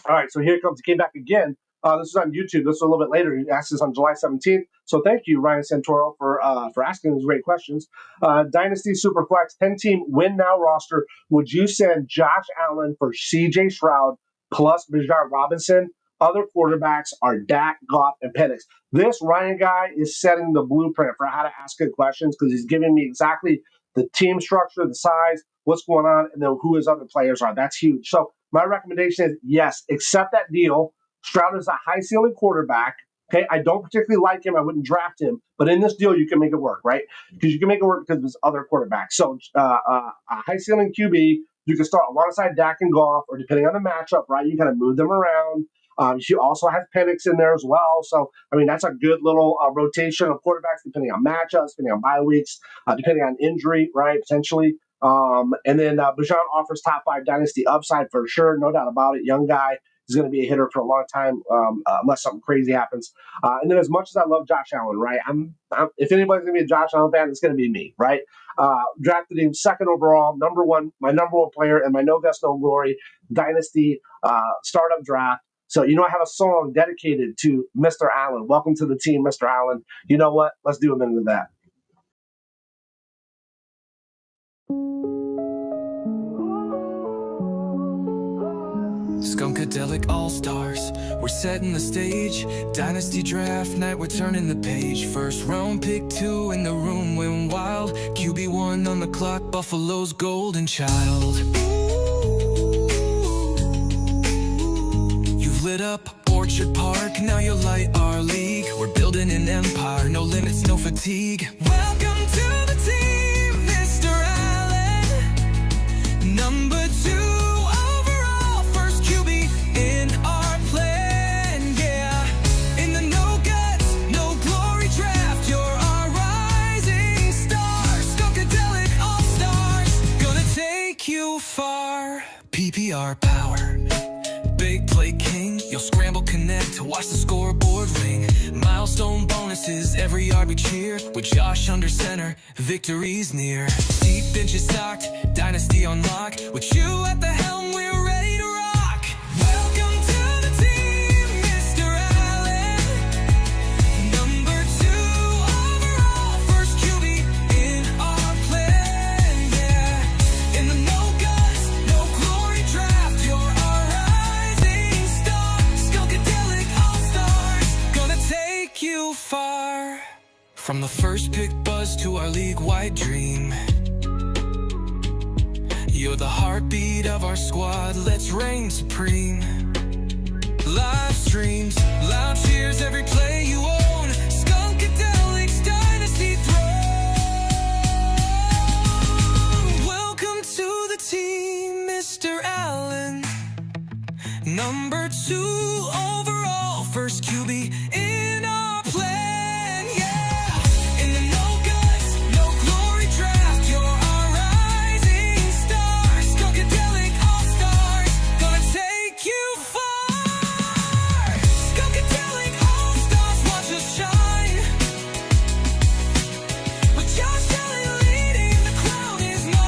All right. So here it comes. He came back again. This is on YouTube. This is a little bit later. He asked this on July 17th. So thank you, Ryan Santoro, for asking these great questions. Dynasty Superflex 10-team win now roster. Would you send Josh Allen for CJ Stroud plus Bijan Robinson? Other quarterbacks are Dak, Goff, and Penix. This Ryan guy is setting the blueprint for how to ask good questions because he's giving me exactly the team structure, the size, what's going on, and then who his other players are. That's huge. So my recommendation is yes, accept that deal. Stroud is a high ceiling quarterback. Okay, I don't particularly like him. I wouldn't draft him, but in this deal, you can make it work, right? Because you can make it work because of his other quarterbacks. So a high ceiling QB, you can start alongside Dak and Goff, or depending on the matchup, right? You kind of move them around. She also has Penix in there as well. So, I mean, that's a good little rotation of quarterbacks depending on matchups, depending on bye weeks, depending on injury, right? Potentially. And then Bijan offers top 5 dynasty upside for sure, no doubt about it. Young guy. He's going to be a hitter for a long time unless something crazy happens. And then as much as I love Josh Allen, right? If anybody's going to be a Josh Allen fan, it's going to be me, right? Drafted him second overall, my number one player, and my no guts, no glory dynasty startup draft. So, I have a song dedicated to Mr. Allen. Welcome to the team, Mr. Allen. You know what? Let's do a minute of that. Skunkadelic All-Stars, we're setting the stage. Dynasty draft night, we're turning the page. First round pick 2 in the room went wild. QB1 on the clock, Buffalo's golden child. You've lit up Orchard Park, now you light our league. We're building an empire, no limits, no fatigue. Welcome to the team, Mr. Allen. Number 2 overall, first QB in our plan, yeah. In the no guts, no glory draft, you're our rising star. Skunkadelic All-Stars, gonna take you far. PPR power, big play king. You'll scramble, connect to watch the scoreboard ring. Milestone bonuses, every yard we cheer. With Josh under center, victory's near. Deep benches stocked, dynasty unlocked. With you at the helm, we're ready to rock. Welcome to the team, Mr. Allen. Number 2 overall, first QB in our plan, yeah. In the no guts, no glory draft, you're our rising star. Skunkadelic All-Stars, gonna take you far. From the first pick buzz to our league-wide dream, you're the heartbeat of our squad, let's reign supreme. Live streams, loud cheers, every play you own. Skunkadelic's dynasty throne. Welcome to the team, Mr. Allen. Number 2 overall, first QB in our plan, yeah. In the no guts, no glory draft, you're our rising star. Skunkadelic All-Stars, gonna take you far. Skunkadelic All-Stars, watch us shine. With Josh Allen leading, the crown is mine.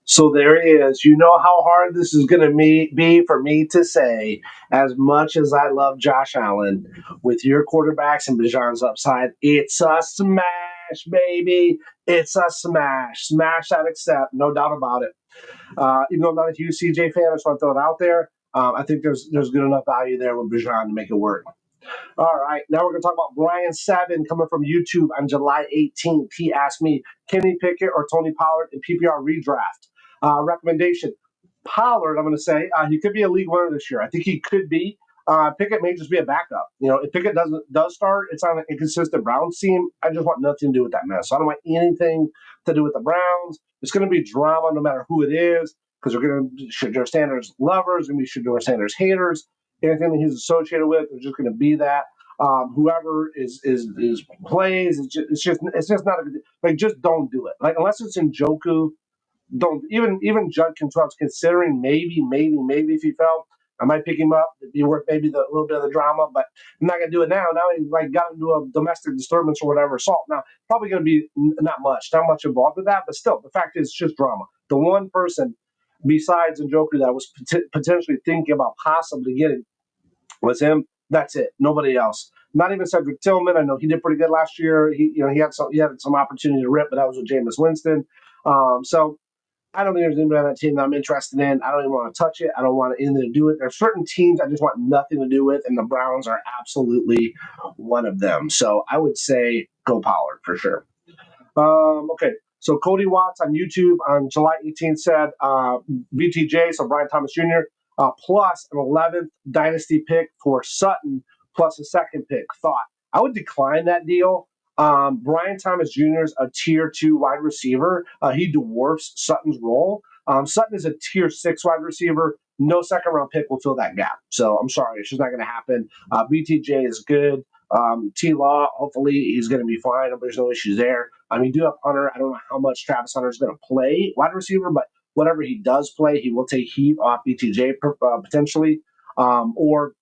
So there he is. You know how hard this is going to be for me to say. As much as I love Josh Allen, with your quarterbacks and Bijan's upside, it's a smash, baby. It's a smash. Smash that accept, no doubt about it. Even though I'm not a huge CJ fan, I just want to throw it out there. I think there's good enough value there with Bijan to make it work. All right, now we're going to talk about Brian Savin coming from YouTube on July 18th. He asked me, Kenny Pickett or Tony Pollard in PPR redraft? Recommendation, Pollard, I'm going to say, he could be a league winner this year. I think he could be. Pickett may just be a backup. If Pickett does start, it's on an inconsistent Browns team. I just want nothing to do with that mess. So I don't want anything to do with the Browns. It's going to be drama no matter who it is, because we're going to Shedeur Sanders lovers and we Shedeur Sanders haters. Anything that he's associated with is just going to be that. Whoever is plays, it's just not a good, like, just don't do it. Like, unless it's in Joku, don't even Judd Control's considering maybe if he fell, I might pick him up. It'd be worth maybe the little bit of the drama, but I'm not gonna do it now. Now he got into a domestic disturbance or whatever, assault. Now probably gonna be not much involved with that, but still, the fact is, it's just drama. The one person besides Njoku that was potentially thinking about possibly getting was him. That's it. Nobody else. Not even Cedric Tillman. I know he did pretty good last year. He had some opportunity to rip, but that was with Jameis Winston. So I don't think there's anybody on that team that I'm interested in. I don't even want to touch it. I don't want anything to do with it. There's certain teams I just want nothing to do with, and the Browns are absolutely one of them. So I would say go Pollard for sure. Okay, so Cody Watts on YouTube on July 18th said BTJ, so Brian Thomas Jr., plus an 11th dynasty pick for Sutton plus a second pick. Thought I would decline that deal. Brian Thomas Jr. is a tier 2 wide receiver. He dwarfs Sutton's role. Sutton is a tier 6 wide receiver. No second round pick will fill that gap. So I'm sorry, it's just not going to happen. BTJ is good. T Law, hopefully he's going to be fine. There's no issues there. You do have Hunter. I don't know how much Travis Hunter is going to play wide receiver, but whatever he does play, he will take heat off BTJ potentially, or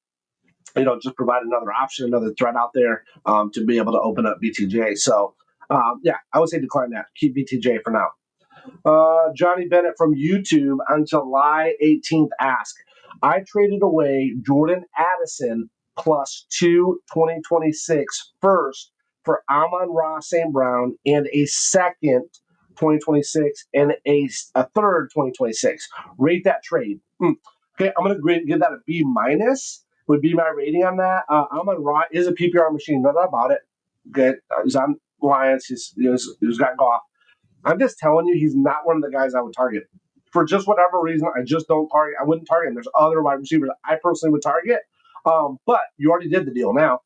just provide another option, another threat out there to be able to open up BTJ. So yeah, I would say decline that. Keep BTJ for now. Johnny Bennett from YouTube on July 18th asked, I traded away Jordan Addison plus 2 2026 first for Amon-Ra St. Brown and a second 2026 and a third 2026. Rate that trade. Okay, I'm going to give that a B minus. Would be my rating on that. Amon-Ra is a PPR machine, no doubt about it. Good. He's on Lions. He's got golf. I'm just telling you, he's not one of the guys I would target. For just whatever reason, I just don't target. I wouldn't target him. There's other wide receivers I personally would target. But you already did the deal now.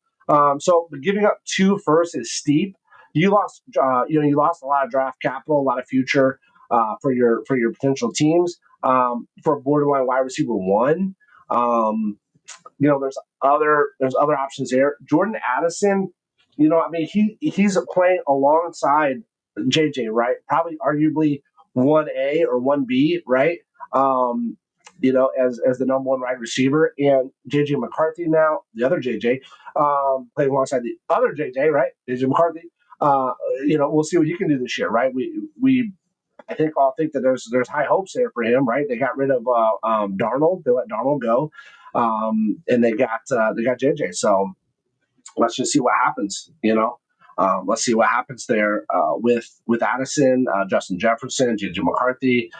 So giving up 2 first is steep. You lost, you lost a lot of draft capital, a lot of future for your potential teams. For a borderline wide receiver 1, there's other options there. Jordan Addison, he's playing alongside JJ, right? Probably arguably 1A or 1B, right? As the number 1 wide receiver, and JJ McCarthy now, the other JJ, playing alongside the other JJ, right? JJ McCarthy. We'll see what he can do this year, right? I think that there's high hopes there for him, right? They got rid of Darnold. They let Darnold go, and they got JJ. So let's just see what happens. Let's see what happens there with Addison, Justin Jefferson, JJ McCarthy.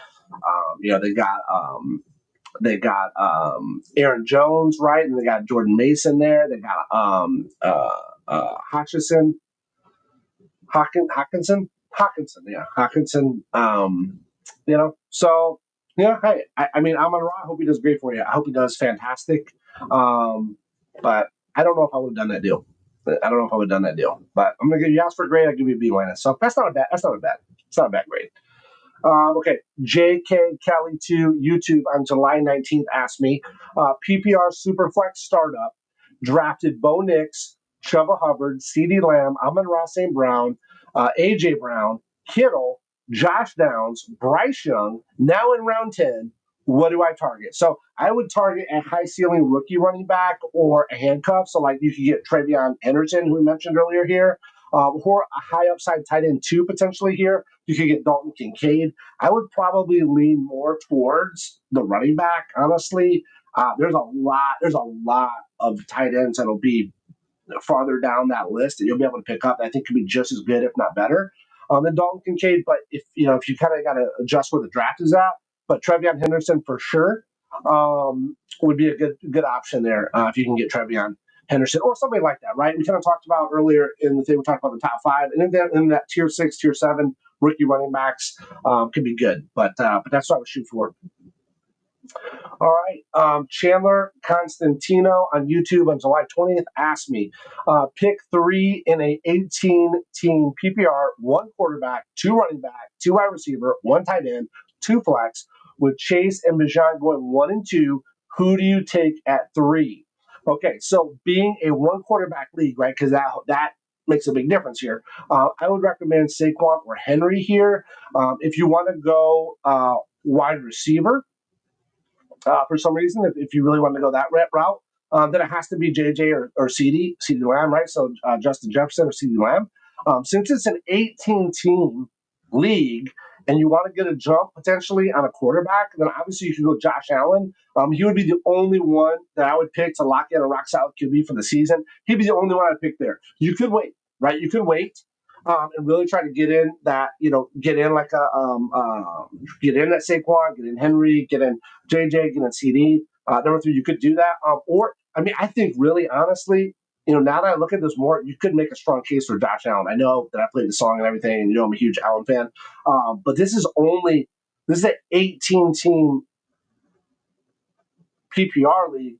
They got Aaron Jones, right, and they got Jordan Mason there. They got Hawkinson. So hey, Amon-Ra, I hope he does great for you. I hope he does fantastic. But I don't know if I would have done that deal. But I'm gonna give you ask for a grade. I'll give you a B minus. So that's not a bad. It's not a bad grade. Okay, JK Kelly 2 YouTube on July 19th asked me, PPR Superflex startup drafted Bo Nix, Chuba Hubbard, CeeDee Lamb, Amon-Ra St. Brown, AJ Brown, Kittle, Josh Downs, Bryce Young. Now in round 10, what do I target? So I would target a high ceiling rookie running back or a handcuff. So like you could get Trevion Henderson, who we mentioned earlier here, or a high upside tight end 2 potentially here. You could get Dalton Kincaid. I would probably lean more towards the running back. Honestly, there's a lot of tight ends that'll be farther down that list that you'll be able to pick up. I think could be just as good, if not better, than Dalton Kincaid. But if you kind of got to adjust where the draft is at, but Trevion Henderson for sure would be a good option there if you can get Trevion Henderson or somebody like that, right? We kind of talked about earlier in the thing, we talked about the top 5, and in that tier 6, tier 7 rookie running backs could be good, but that's what I would shoot for. All right, Chandler Constantino on YouTube on July 20th asked me, pick 3 in a 18-team PPR, 1 quarterback, 2 running back, 2 wide receiver, 1 tight end, 2 flex, with Chase and Bijan going 1 and 2. Who do you take at 3? Okay, so being a 1 quarterback league, right, because that makes a big difference here. I would recommend Saquon or Henry here. If you want to go wide receiver, for some reason, if you really want to go that route, then it has to be JJ or CeeDee Lamb, right? So Justin Jefferson or CeeDee Lamb. Since it's an 18-team league, and you want to get a jump potentially on a quarterback, then obviously you can go Josh Allen. He would be the only one that I would pick to lock in a rock solid QB for the season. He'd be the only one I'd pick there. You could wait, right? You could wait. And really try to get in that, get in like get in that Saquon, get in Henry, get in JJ, get in CD. Number 3, you could do that. I think really honestly, now that I look at this more, you could make a strong case for Josh Allen. I know that I played the song and everything, and I'm a huge Allen fan. But this is an 18-team PPR league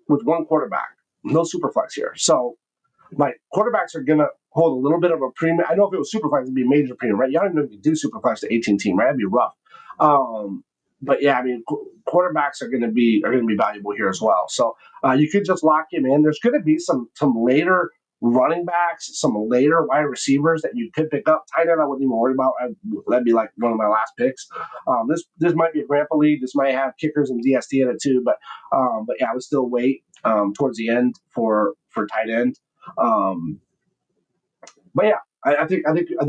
with one quarterback, no Superflex here. So, quarterbacks are going to hold a little bit of a premium. I know if it was Superflex, it'd be a major premium, right? You don't even know if you do Superflex to 18-team, right? That'd be rough. But yeah, quarterbacks are going to be valuable here as well. So you could just lock him in. There's going to be some later running backs, some later wide receivers that you could pick up. Tight end, I wouldn't even worry about. That'd be like one of my last picks. This might be a grandpa league. This might have kickers and DST in it too. But yeah, I would still wait towards the end for tight end. But yeah, I think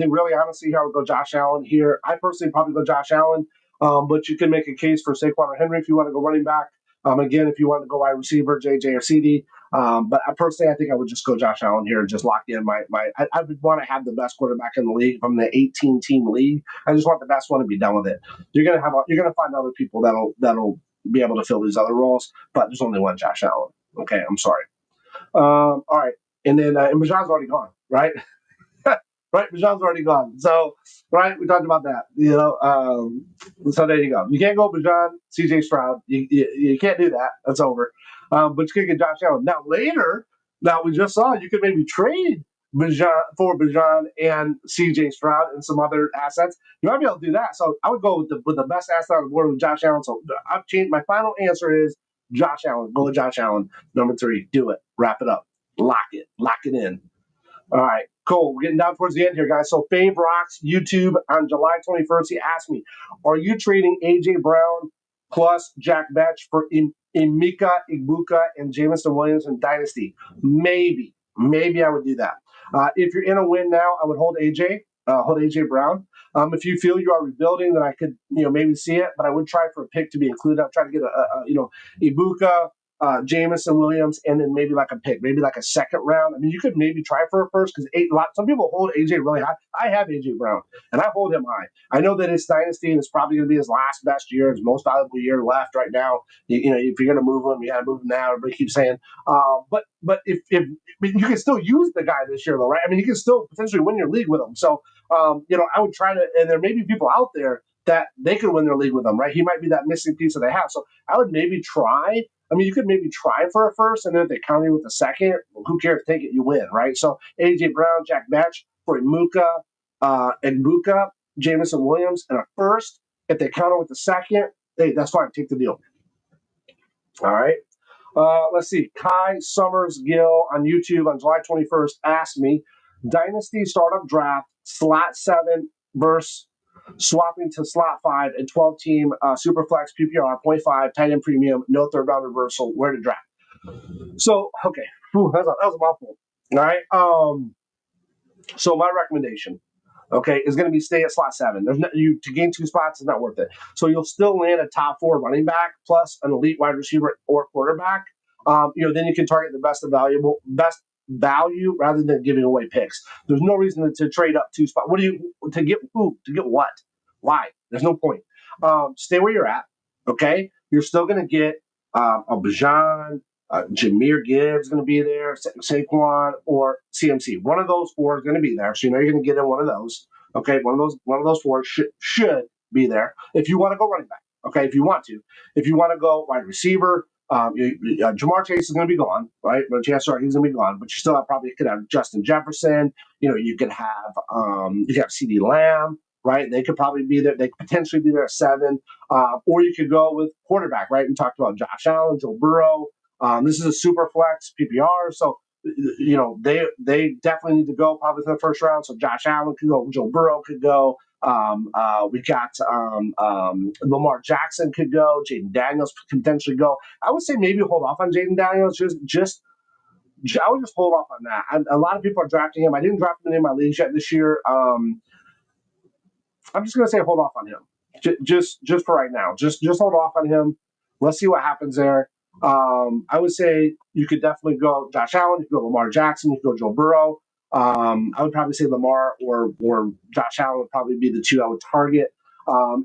really honestly here I would go Josh Allen here. I personally probably go Josh Allen, but you can make a case for Saquon or Henry if you want to go running back. Again, if you want to go wide receiver, JJ or CD. But I think I would just go Josh Allen here and just lock in my. I would want to have the best quarterback in the league from the 18-team league. I just want the best one to be done with it. You're gonna find other people that'll be able to fill these other roles, but there's only one Josh Allen. Okay, I'm sorry. All right, and then and Bijan's already gone, right? Right, Bijan's already gone. So, right, we talked about that. So there you go. You can't go Bijan, CJ Stroud. You can't do that. That's over. But you can get Josh Allen. Now we just saw you could maybe trade Bijan and CJ Stroud and some other assets. You might be able to do that. So I would go with the best asset on the board with Josh Allen. So I've changed. My final answer is Josh Allen. Go with Josh Allen. Number 3. Do it. Wrap it up. Lock it. Lock it in. All right, cool. We're getting down towards the end here, guys. So Fave Rocks YouTube on July 21st, he asked me, are you trading A.J. Brown plus Jack Betch for Emeka Egbuka and Jameson Williams in Dynasty? Maybe I would do that. If you're in a win now, I would hold A.J. Brown. If you feel you are rebuilding, then I could maybe see it, but I would try for a pick to be included. I'll try to get Egbuka, Jameson Williams, and then maybe like a pick, maybe like a second round. You could maybe try for a first because some people hold AJ really high. I have AJ Brown, and I hold him high. I know that it's dynasty, and it's probably going to be his last best year, his most valuable year left right now. If you're going to move him, you got to move him now. Everybody keeps saying, but if you can still use the guy this year, though, right? You can still potentially win your league with him. So, I would try to, and there may be people out there that they could win their league with him, right? He might be that missing piece that they have. So I would maybe try. You could maybe try for a first, and then if they counter you with a second, who cares? Take it, you win, right? So A.J. Brown, Jack Betch for Egbuka, Jameson Williams, and a first. If they counter with the second, hey, that's fine. Take the deal. All right. Let's see. Kai Summers Gill on YouTube on July 21st asked me, Dynasty Startup Draft, slot 7 versus swapping to slot 5 and 12-team Superflex PPR, 0.5, tight end premium, no third round reversal, where to draft. So, okay. That was a mouthful. All right. So my recommendation, is going to be stay at slot 7. To gain 2 spots is not worth it. So you'll still land a top 4 running back plus an elite wide receiver or quarterback. Then you can target the best value rather than giving away picks. There's no reason to trade up 2 spots. To get what? Why? There's no point. Stay where you're at. Okay, you're still going to get a Bijan, Jahmyr Gibbs going to be there, Saquon or CMC. One of those 4 is going to be there, so you're going to get in one of those. Okay, one of those 4 should be there. If you want to go running back, okay, if you want to go wide receiver. Jamar Chase is going to be gone, right? But he's going to be gone. But you still could have Justin Jefferson. You could have CeeDee Lamb, right? They could probably be there. They could potentially be there at 7. Or you could go with quarterback, right? We talked about Josh Allen, Joe Burrow. This is a super flex PPR, so they definitely need to go probably in the first round. So Josh Allen could go, Joe Burrow could go. We got Lamar Jackson could go. Jaden Daniels could potentially go. I would say maybe hold off on Jaden Daniels. I would just hold off on that. A lot of people are drafting him. I didn't draft him in my leagues yet this year. I'm just going to say hold off on him. Just for right now. Just hold off on him. Let's see what happens there. I would say you could definitely go Josh Allen, you could go Lamar Jackson, you could go Joe Burrow. I would probably say Lamar or Josh Allen would probably be the two I would target.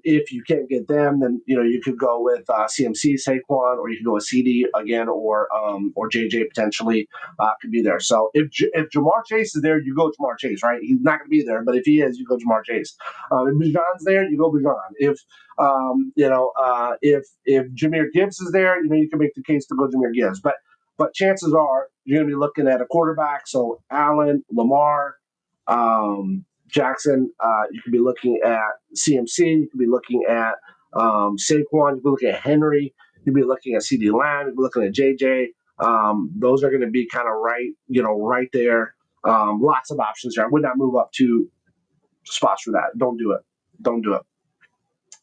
If you can't get them, then you could go with CMC, Saquon, or you could go with CD again, or JJ potentially could be there. So if Jamar Chase is there, you go Jamar Chase, right? He's not going to be there, but if he is, you go Jamar Chase. If Bijan's there, you go Bijan. If if Jahmyr Gibbs is there, you can make the case to go Jahmyr Gibbs. But chances are you're going to be looking at a quarterback. So Allen, Lamar, Jackson. You could be looking at CMC. You could be looking at Saquon. You could be looking at Henry. You'd be looking at CD Lamb. You'd be looking at JJ. Those are going to be kind of right there. Lots of options there. I would not move up to spots for that. Don't do it. Don't do it.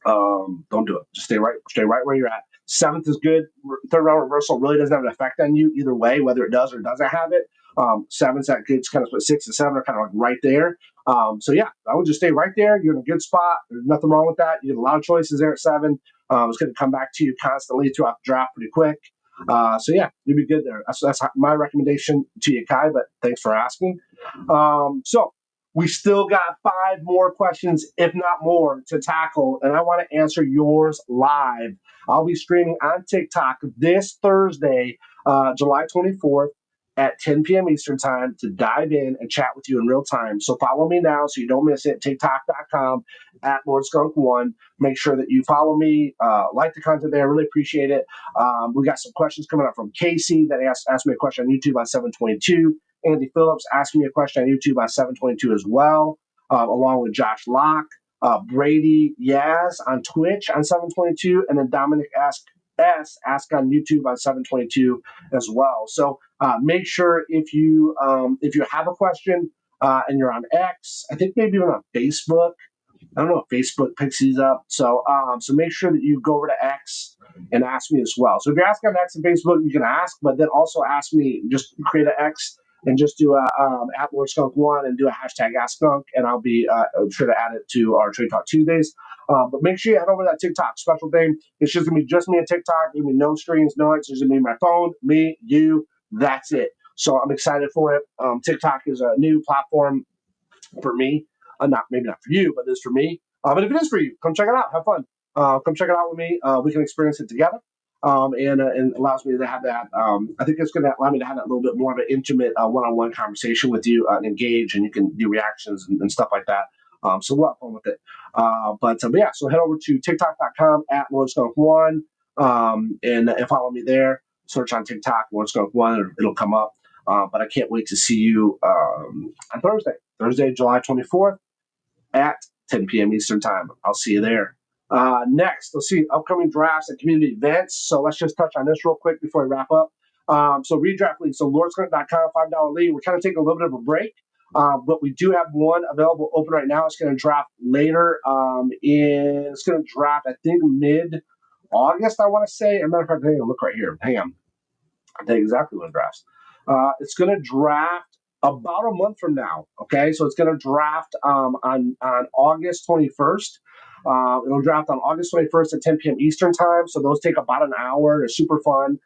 Don't do it. Just stay right where you're at. 7th is good. Third round reversal really doesn't have an effect on you either way, whether it does or doesn't have it. 7's that good. It's kind of split. 6 and 7 are kind of like right there. So yeah, I would just stay right there. You're in a good spot. There's nothing wrong with that. You get a lot of choices there at 7. It's going to come back to you constantly throughout the draft pretty quick. So yeah, you'll be good there. That's my recommendation to you, Kai. But thanks for asking. So we still got 5 more questions, if not more, to tackle, and I want to answer yours live. I'll be streaming on TikTok this Thursday, July 24th at 10 p.m. Eastern Time to dive in and chat with you in real time. So follow me now so you don't miss it. TikTok.com at LordSkunk1. Make sure that you follow me, like the content there. I really appreciate it. We got some questions coming up from Casey that asked me a question on YouTube on 722. Andy Phillips asked me a question on YouTube on 722 as well, along with Josh Locke, Brady Yaz on Twitch on 722, and then Dominic ask on YouTube on 722 as well. So make sure if you have a question and you're on X, I think maybe even on Facebook. I don't know if Facebook picks these up. So make sure that you go over to X and ask me as well. So if you're asking on X and Facebook, you can ask, but then also ask me, just create an X and just do a at LordSkunk1 and do a hashtag AskSkunk, and I'll be sure to add it to our Trade Talk Tuesdays. But make sure you head over to that TikTok special thing. It's just going to be just me and TikTok. There's going to be no streams, no it's just going to be my phone, me, you. That's it. So I'm excited for it. TikTok is a new platform for me. Maybe not for you, but it is for me. But if it is for you, come check it out. Have fun. Come check it out with me. We can experience it together. And allows me to have that. I think it's going to allow me to have that little bit more of an intimate one-on-one conversation with you and engage, and you can do reactions and stuff like that. So we'll have fun with it. But yeah, so head over to TikTok.com at LordSkunk1 and follow me there. Search on TikTok, LordSkunk1, it'll come up. But I can't wait to see you on Thursday, July 24th at 10 p.m. Eastern Time. I'll see you there. Next, let's see upcoming drafts and community events. So let's just touch on this real quick before we wrap up. So Redraft League, so LordSkunk.com, $5 league. We're kind of taking a little bit of a break, but we do have one available open right now. It's going to drop later. It's going to drop, I think, mid-August, I want to say. As a matter of fact, hang on, look right here. Hang on. I'll tell you exactly when it drafts. It's going to draft about a month from now. Okay, so it's going to draft on August 21st. It'll draft on August 21st at 10 p.m. Eastern Time. So those take about an hour. They're super fun.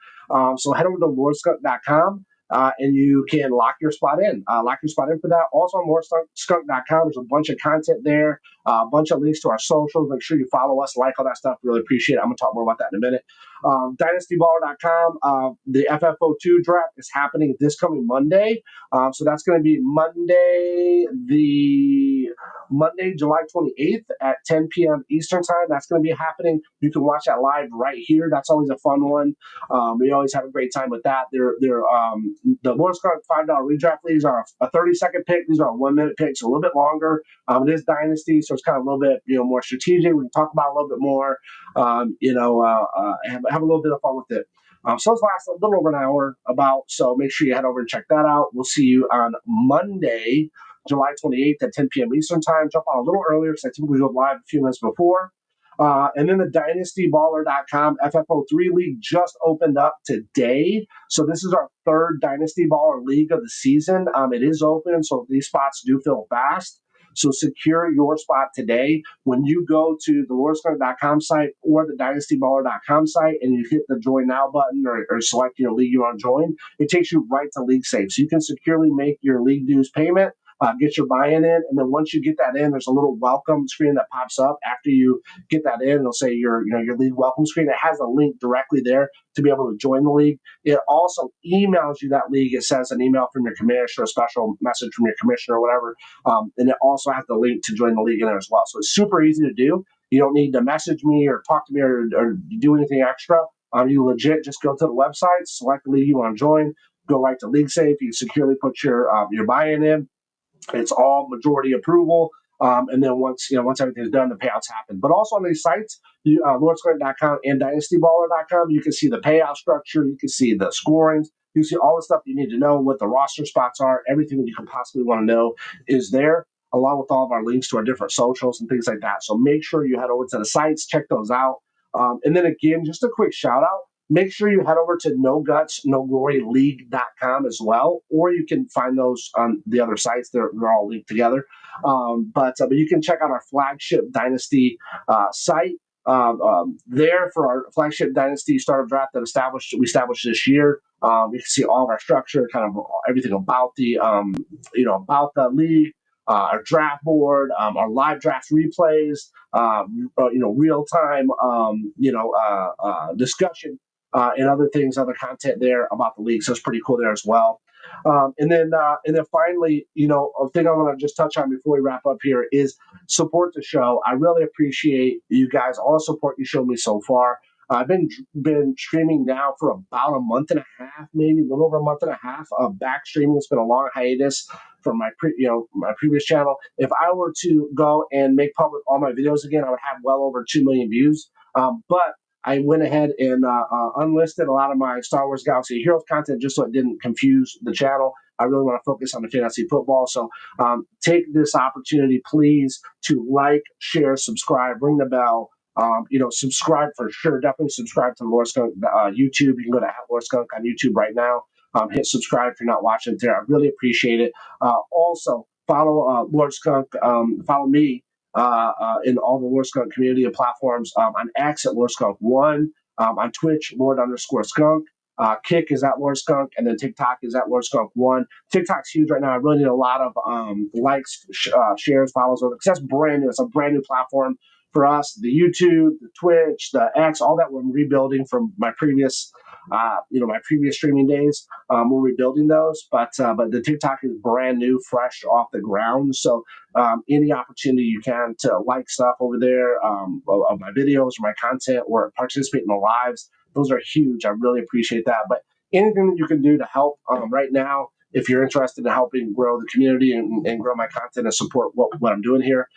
So head over to LordSkunk.com and you can lock your spot in. Lock your spot in for that. Also on LordSkunk.com, there's a bunch of content there, a bunch of links to our socials. Make sure you follow us, like all that stuff. Really appreciate it. I'm going to talk more about that in a minute. DynastyBaller.com, the FF02 draft is happening this coming Monday. So that's going to be Monday, July 28th at 10 p.m. Eastern Time. That's going to be happening. You can watch that live right here. That's always a fun one. We always have a great time with that. The LordSkunk $5 redraft leagues are a 30-second pick. These are 1-minute picks, a little bit longer. It is Dynasty, so it's kind of a little bit more strategic. We can talk about it a little bit more. Have a little bit of fun with it. So those last a little over an hour about. So make sure you head over and check that out. We'll see you on Monday, July 28th at 10 p.m. Eastern Time. Jump on a little earlier because I typically go live a few minutes before. And then the DynastyBaller.com FF03 League just opened up today. So this is our third Dynasty Baller League of the season. It is open, so these spots do fill fast. So secure your spot today. When you go to the LordSkunk.com site or the DynastyBaller.com site and you hit the join now button or select your league you want to join, it takes you right to League Safe. So you can securely make your league dues payment, get your buy-in in, and then once you get that in, there's a little welcome screen that pops up after you get that in. It'll say your league welcome screen. It has a link directly there to be able to join the league. It also emails you that league. It says an email from your commissioner, a special message from your commissioner or whatever, and it also has the link to join the league in there as well. So it's super easy to do. You don't need to message me or talk to me or do anything extra. You legit just go to the website, select the league you want to join, go right to League Safe. You securely put your buy-in in. It's all majority approval. And then once everything's done, the payouts happen. But also on these sites, LordSkunk.com and DynastyBaller.com, you can see the payout structure, you can see the scorings, you can see all the stuff you need to know, what the roster spots are, everything that you can possibly want to know is there, along with all of our links to our different socials and things like that. So make sure you head over to the sites, check those out. And then again, just a quick shout out. Make sure you head over to NoGutsNoGloryLeague.com as well, or you can find those on the other sites. They're all linked together. But you can check out our flagship Dynasty site there for our flagship Dynasty startup draft that we established this year. You can see all of our structure, kind of everything about the about the league. Our draft board, our live draft replays, real time, discussion, and other things, other content there about the league. So it's pretty cool there as well. And then finally, a thing I want to just touch on before we wrap up here is support the show. I really appreciate you guys, all the support you showed me so far. I've been streaming now for about a month and a half, maybe a little over a month and a half of back streaming. It's been a long hiatus from my previous channel. If I were to go and make public all my videos again, I would have well over 2 million views. But I went ahead and unlisted a lot of my Star Wars Galaxy of Heroes content just so it didn't confuse the channel. I really want to focus on the fantasy football. So take this opportunity, please, to like, share, subscribe, ring the bell. Subscribe for sure. Definitely subscribe to LordSkunk YouTube. You can go to @LordSkunk on YouTube right now. Hit subscribe if you're not watching it there. I really appreciate it. Also, follow LordSkunk. Follow me in all the LordSkunk community and platforms. On X at LordSkunk1. On Twitch, Lord_skunk. Kick is at LordSkunk, and then TikTok is at LordSkunk1. TikTok's huge right now. I really need a lot of likes, shares, follows, because that's brand new. It's a brand new platform for us. The YouTube, the Twitch, the X, all that we're rebuilding from my previous, streaming days. We're rebuilding those, but the TikTok is brand new, fresh off the ground. So any opportunity you can to like stuff over there of my videos or my content or participate in the lives, those are huge. I really appreciate that. But anything that you can do to help right now, if you're interested in helping grow the community and grow my content and support what I'm doing here,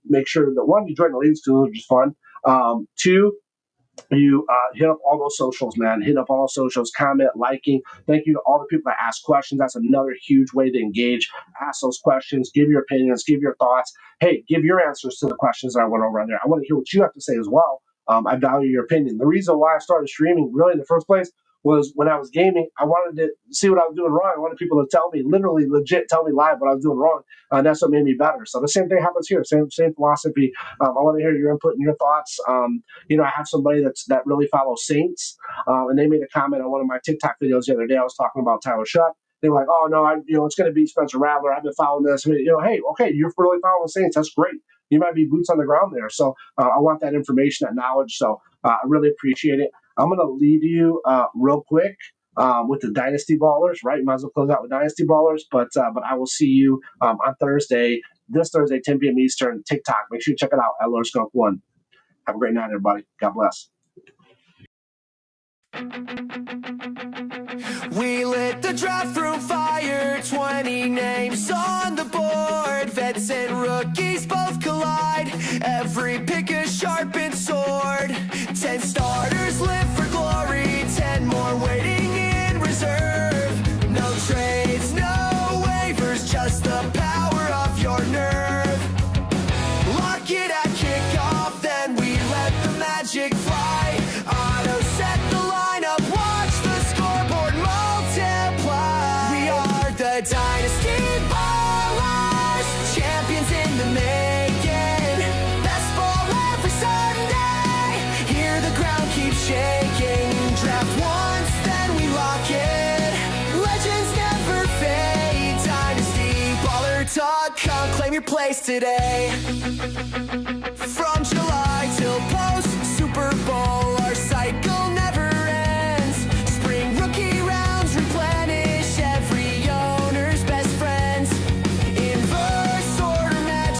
make sure that one, you join the leagues because those are just fun. Two, you hit up all those socials, man. Hit up all socials, comment, liking. Thank you to all the people that ask questions. That's another huge way to engage. Ask those questions, give your opinions, give your thoughts. Hey, give your answers to the questions that I went over on there. I want to hear what you have to say as well. I value your opinion. The reason why I started streaming really in the first place was when I was gaming, I wanted to see what I was doing wrong. I wanted people to tell me, literally legit tell me live what I was doing wrong. And that's what made me better. So the same thing happens here. Same philosophy. I want to hear your input and your thoughts. I have somebody that really follows Saints, and they made a comment on one of my TikTok videos the other day. I was talking about Tyler Shutt. They were like, "Oh no, it's going to be Spencer Rattler. I've been following this. Hey, okay, you're really following the Saints. That's great. You might be boots on the ground there. So I want that information, that knowledge. So I really appreciate it. I'm going to leave you real quick with the Dynasty Ballers, right? Might as well close out with Dynasty Ballers. But I will see you on this Thursday, 10 p.m. Eastern, TikTok. Make sure you check it out at LordSkunk1. Have a great night, everybody. God bless. We lit the draft room fire, 20 names on the board. Vets and rookies both collide. Every pick a sharpened sword. 10 starters live for glory, 10 more waiting in reserve. No trades, no waivers, just the power of your nerve. Lock it at kickoff, then we let the magic fly. Auto set the lineup, watch the scoreboard multiply. We are the Dynasty Ballers, champions in your place today.